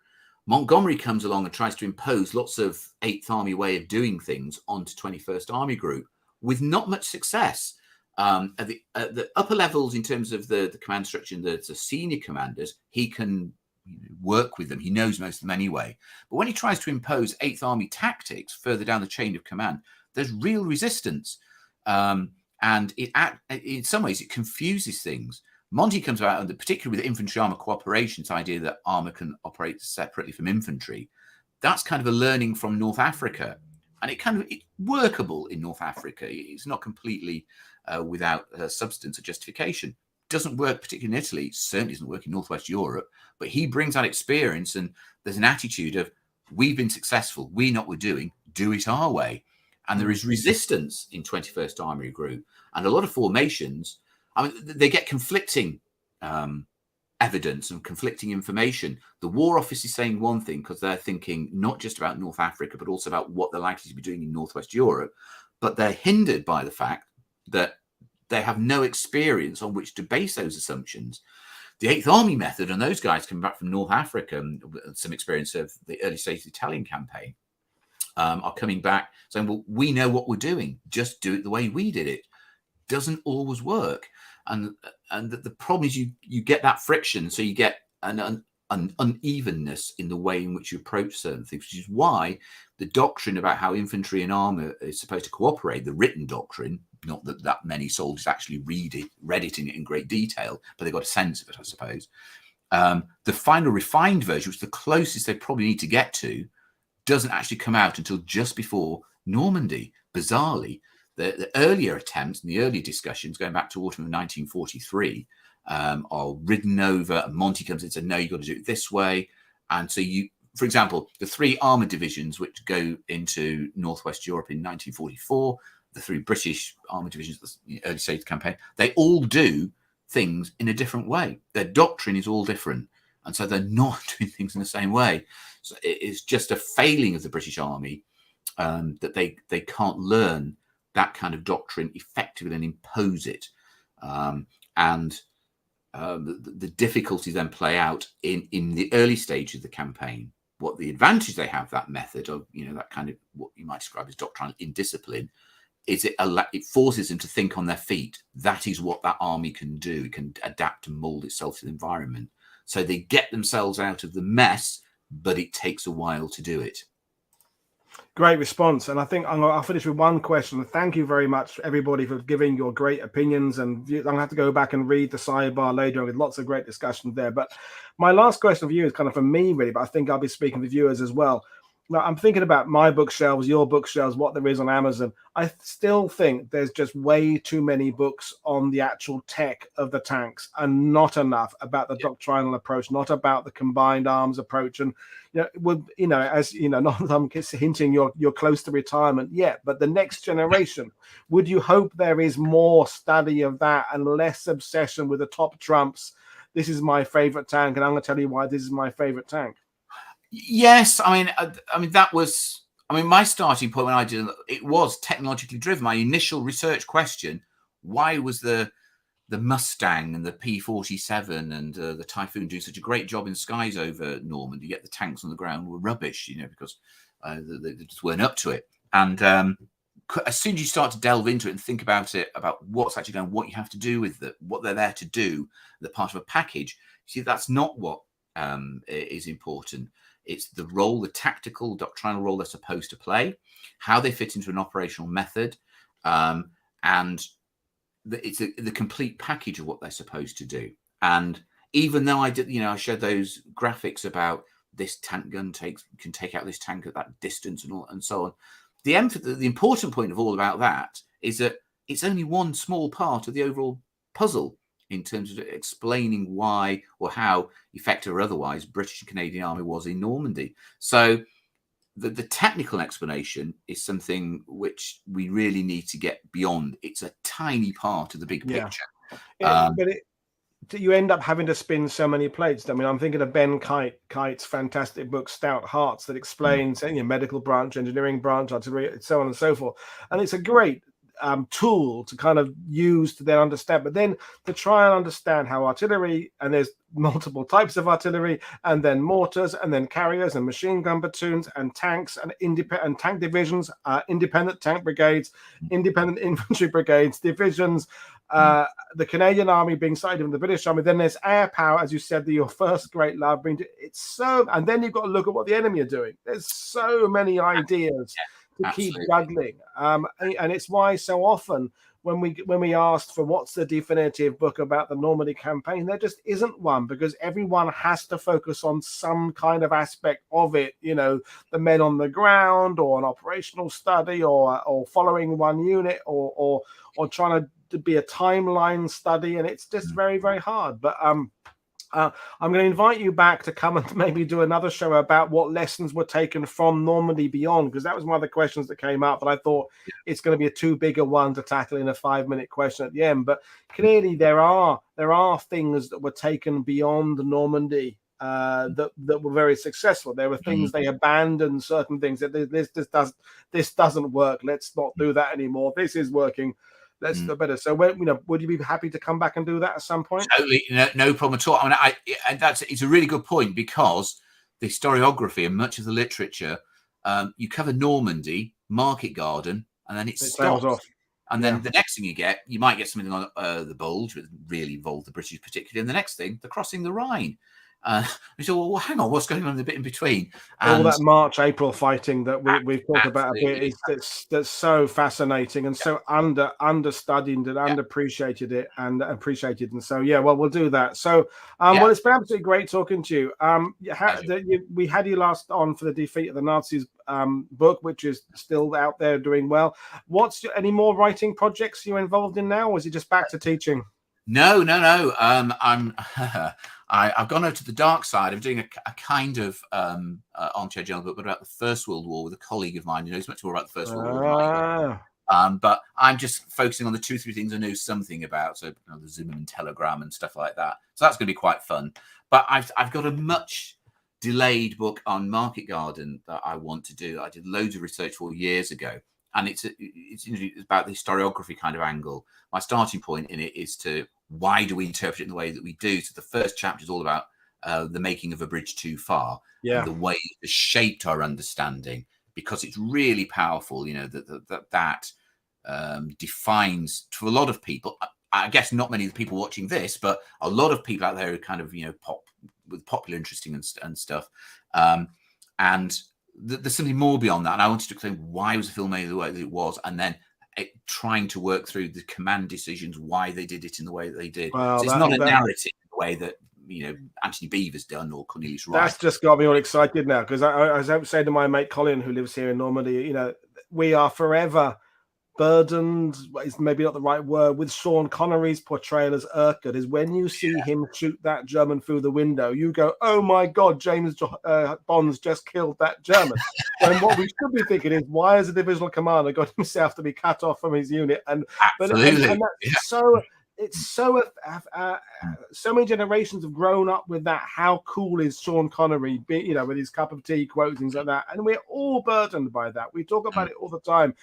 Montgomery comes along and tries to impose lots of 8th Army way of doing things onto 21st Army Group with not much success. At the upper levels, in terms of the command structure and the senior commanders, he can work with them. He knows most of them anyway. But when he tries to impose 8th Army tactics further down the chain of command, there's real resistance. And in some ways, it confuses things. Monty comes about, and particularly with infantry armour cooperation, this idea that armour can operate separately from infantry. That's kind of a learning from North Africa, and it's workable in North Africa. It's not completely without substance or justification. Doesn't work particularly in Italy. Certainly doesn't work in Northwest Europe. But he brings that experience, and there's an attitude of, we've been successful. We know what we're doing. Do it our way. And there is resistance in 21st Army Group, and a lot of formations. I mean, they get conflicting evidence and conflicting information. The War Office is saying one thing because they're thinking not just about North Africa, but also about what they're likely to be doing in Northwest Europe. But they're hindered by the fact that they have no experience on which to base those assumptions. The 8th Army method, and those guys coming back from North Africa and some experience of the early stage of the Italian campaign, are coming back saying, well, we know what we're doing. Just do it the way we did it. Doesn't always work. And the problem is you get that friction, so you get an unevenness in the way in which you approach certain things, which is why the doctrine about how infantry and armour is supposed to cooperate, the written doctrine, not that many soldiers actually read it in great detail, but they got a sense of it, I suppose. The final refined version, which is the closest they probably need to get to, doesn't actually come out until just before Normandy, bizarrely. The earlier attempts and the earlier discussions, going back to autumn of 1943, are ridden over, and Monty comes in and says, no, you've got to do it this way. And so for example, the 3 armoured divisions which go into Northwest Europe in 1944, the 3 British armoured divisions, the early stage of the campaign, they all do things in a different way. Their doctrine is all different. And so they're not doing things in the same way. So it's just a failing of the British Army that they can't learn that kind of doctrine effectively and impose it. The difficulties then play out in the early stage of the campaign. What the advantage they have, that method of, that kind of what you might describe as doctrinal indiscipline, is it forces them to think on their feet. That is what that army can do. It can adapt and mold itself to the environment. So they get themselves out of the mess, but it takes a while to do it. Great response. And I think I'll finish with one question. Thank you very much, everybody, for giving your great opinions. And I'm going to have to go back and read the sidebar later with lots of great discussions there. But my last question for you is kind of for me, really, but I think I'll be speaking with viewers as well. Now, I'm thinking about my bookshelves, your bookshelves, what there is on Amazon. I still think there's just way too many books on the actual tech of the tanks, and not enough about the doctrinal approach, not about the combined arms approach. And as you know, not that I'm hinting you're close to retirement yet, but the next generation, would you hope there is more study of that and less obsession with the top trumps? This is my favorite tank, and I'm going to tell you why this is my favorite tank. Yes, I mean that was, my starting point when I did it was technologically driven. My initial research question: why was the Mustang and the P-47 and the Typhoon doing such a great job in skies over Normandy, yet the tanks on the ground were rubbish? Because they just weren't up to it. And as soon as you start to delve into it and think about it, about what's actually going, what you have to do with what they're there to do, the part of a package. See, that's not what is important. It's the role, the tactical, doctrinal role they're supposed to play, how they fit into an operational method, and it's the complete package of what they're supposed to do. And even though I showed those graphics about this tank gun can take out this tank at that distance and so on, the important point of all about that is that it's only one small part of the overall puzzle in terms of explaining why or how effective or otherwise British and Canadian Army was in Normandy. So the technical explanation is something which we really need to get beyond. It's a tiny part of the big picture. You end up having to spin so many plates. I mean, I'm thinking of Ben Kite's fantastic book, Stout Hearts, that explains medical branch, engineering branch, artillery, so on and so forth. And it's a great tool to kind of use to then understand, but then to try and understand how artillery, and there's multiple types of artillery, and then mortars, and then carriers, and machine gun platoons, and tanks, and independent tank divisions, independent tank brigades, independent infantry brigades, divisions, the Canadian Army being side of the British Army. Then there's air power, as you said, your first great love. It's so, and then you've got to look at what the enemy are doing. There's so many ideas to keep juggling, and it's why so often when we asked for what's the definitive book about the Normandy campaign, there just isn't one, because everyone has to focus on some kind of aspect of it. The men on the ground, or an operational study, or following one unit, or trying to be a timeline study, and it's just very, very hard. But I'm going to invite you back to come and maybe do another show about what lessons were taken from Normandy beyond, because that was one of the questions that came up, but I thought it's going to be a too big a one to tackle in a 5-minute question at the end. But clearly there are things that were taken beyond Normandy that were very successful. There were things they abandoned, certain things that this doesn't work. Let's not do that anymore. This is working. Let's do better. So, would you be happy to come back and do that at some point? Totally, no problem at all. It's a really good point, because the historiography and much of the literature, you cover Normandy, Market Garden, and then it stops off. And then the next thing you might get something on the Bulge, which really involved the British particularly, and the next thing, the crossing the Rhine. We said, well, hang on, what's going on in the bit in between? And all that March-April fighting that we've talked about a bit, that's so fascinating and so understudied and underappreciated and so we'll do that. So well, it's been absolutely great talking to you. We had you last on for the Defeat of the Nazis book, which is still out there doing well. Any more writing projects you're involved in now, or is it just back to teaching? No. I've gone over to the dark side of doing a kind of armchair journal book about the First World War with a colleague of mine who knows much more about the First World War. But I'm just focusing on the 2-3 things I know something about, so the Zimmerman telegram and stuff like that. So that's going to be quite fun. But I've got a much delayed book on Market Garden that I want to do. I did loads of research 4 years ago, and it's about the historiography kind of angle. My starting point in it is to why do we interpret it in the way that we do? So the first chapter is all about the making of a bridge too far, and the way it shaped our understanding, because it's really powerful. That defines, to a lot of people, I guess not many of the people watching this, but a lot of people out there who kind of with popular interesting and stuff, and there's something more beyond that. And I wanted to explain why was the film made the way that it was, and then trying to work through the command decisions, why they did it in the way that they did. So it's not a narrative in the way that Anthony Beevor's done or Cornelius Wright. That's just got me all excited now, because I was saying to my mate Colin, who lives here in Normandy, we are forever burdened, is maybe not the right word, with Sean Connery's portrayal as Urquhart. Is when you see him shoot that German through the window, you go, oh my God, James Bond's just killed that German. And what we should be thinking is, why has a divisional commander got himself to be cut off from his unit? Absolutely. It's so many generations have grown up with that. How cool is Sean Connery, with his cup of tea quotes, things like that. And we're all burdened by that. We talk about it all the time.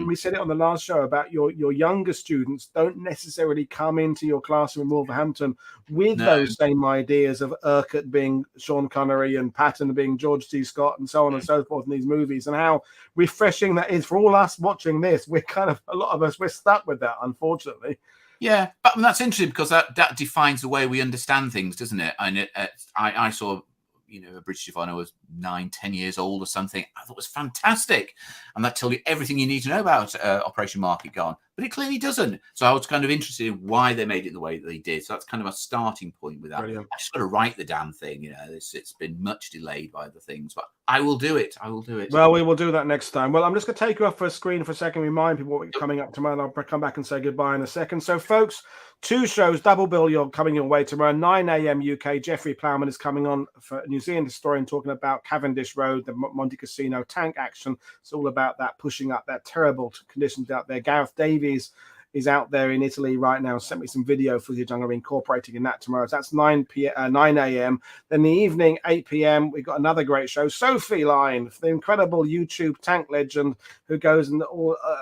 We said it on the last show about your younger students don't necessarily come into your classroom in Wolverhampton with those same ideas of Urquhart being Sean Connery and Patton being George C. Scott and so on and so forth in these movies, and how refreshing that is for all us watching this. We're a lot of us, we're stuck with that, unfortunately. Yeah, but that's interesting, because that defines the way we understand things, doesn't it? And I saw, a British divine I was 9-10 years old or something. I thought it was fantastic, and that tells you everything you need to know about Operation Market Gone. But it clearly doesn't. So I was kind of interested in why they made it the way that they did. So that's kind of a starting point with that. Brilliant. I just got to write the damn thing. It's been much delayed by other things, but I will do it. Well, we will do that next time. Well, I'm just going to take you off for a screen for a second, remind people what we're coming up tomorrow. I'll come back and say goodbye in a second. So, folks, 2 shows, double bill, you're coming your way tomorrow. 9 a.m. UK. Jeffrey Plowman is coming on for New Zealand historian, talking about Cavendish Road, the Monty Casino tank action. It's all about that, pushing up that terrible conditions out there. Gareth Davies is out there in Italy right now. Sent me some video footage. I'm going to be incorporating in that tomorrow. So that's 9 a.m. Then the evening, 8 p.m., we've got another great show. Sophie Line, the incredible YouTube tank legend who goes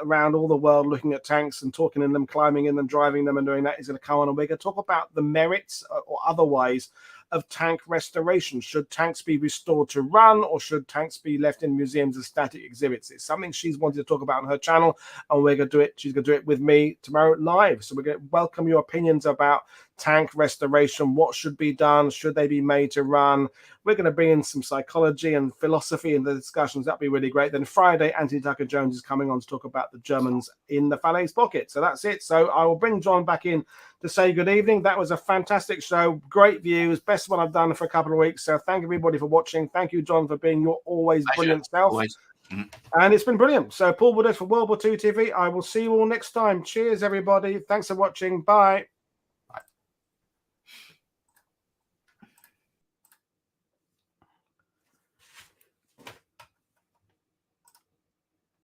around all the world looking at tanks and talking in them, climbing in them, driving them, and doing that, is going to come on. And we're going to talk about the merits or otherwise of tank restoration. Should tanks be restored to run, or should tanks be left in museums as static exhibits? It's something she's wanted to talk about on her channel, and we're going to do it. She's going to do it with me tomorrow live. So we're going to welcome your opinions about tank restoration. What should be done? Should they be made to run? We're going to bring in some psychology and philosophy in the discussions. That'd be really great. Then Friday, Anthony Tucker-Jones is coming on to talk about the Germans in the Falaise pocket. So that's it. So I will bring John back in to say good evening. That was a fantastic show. Great views. Best one I've done for a couple of weeks. So thank everybody for watching. Thank you, John, for being your always brilliant self. Always. And it's been brilliant. So Paul Woodard for World War II TV. I will see you all next time. Cheers, everybody. Thanks for watching. Bye.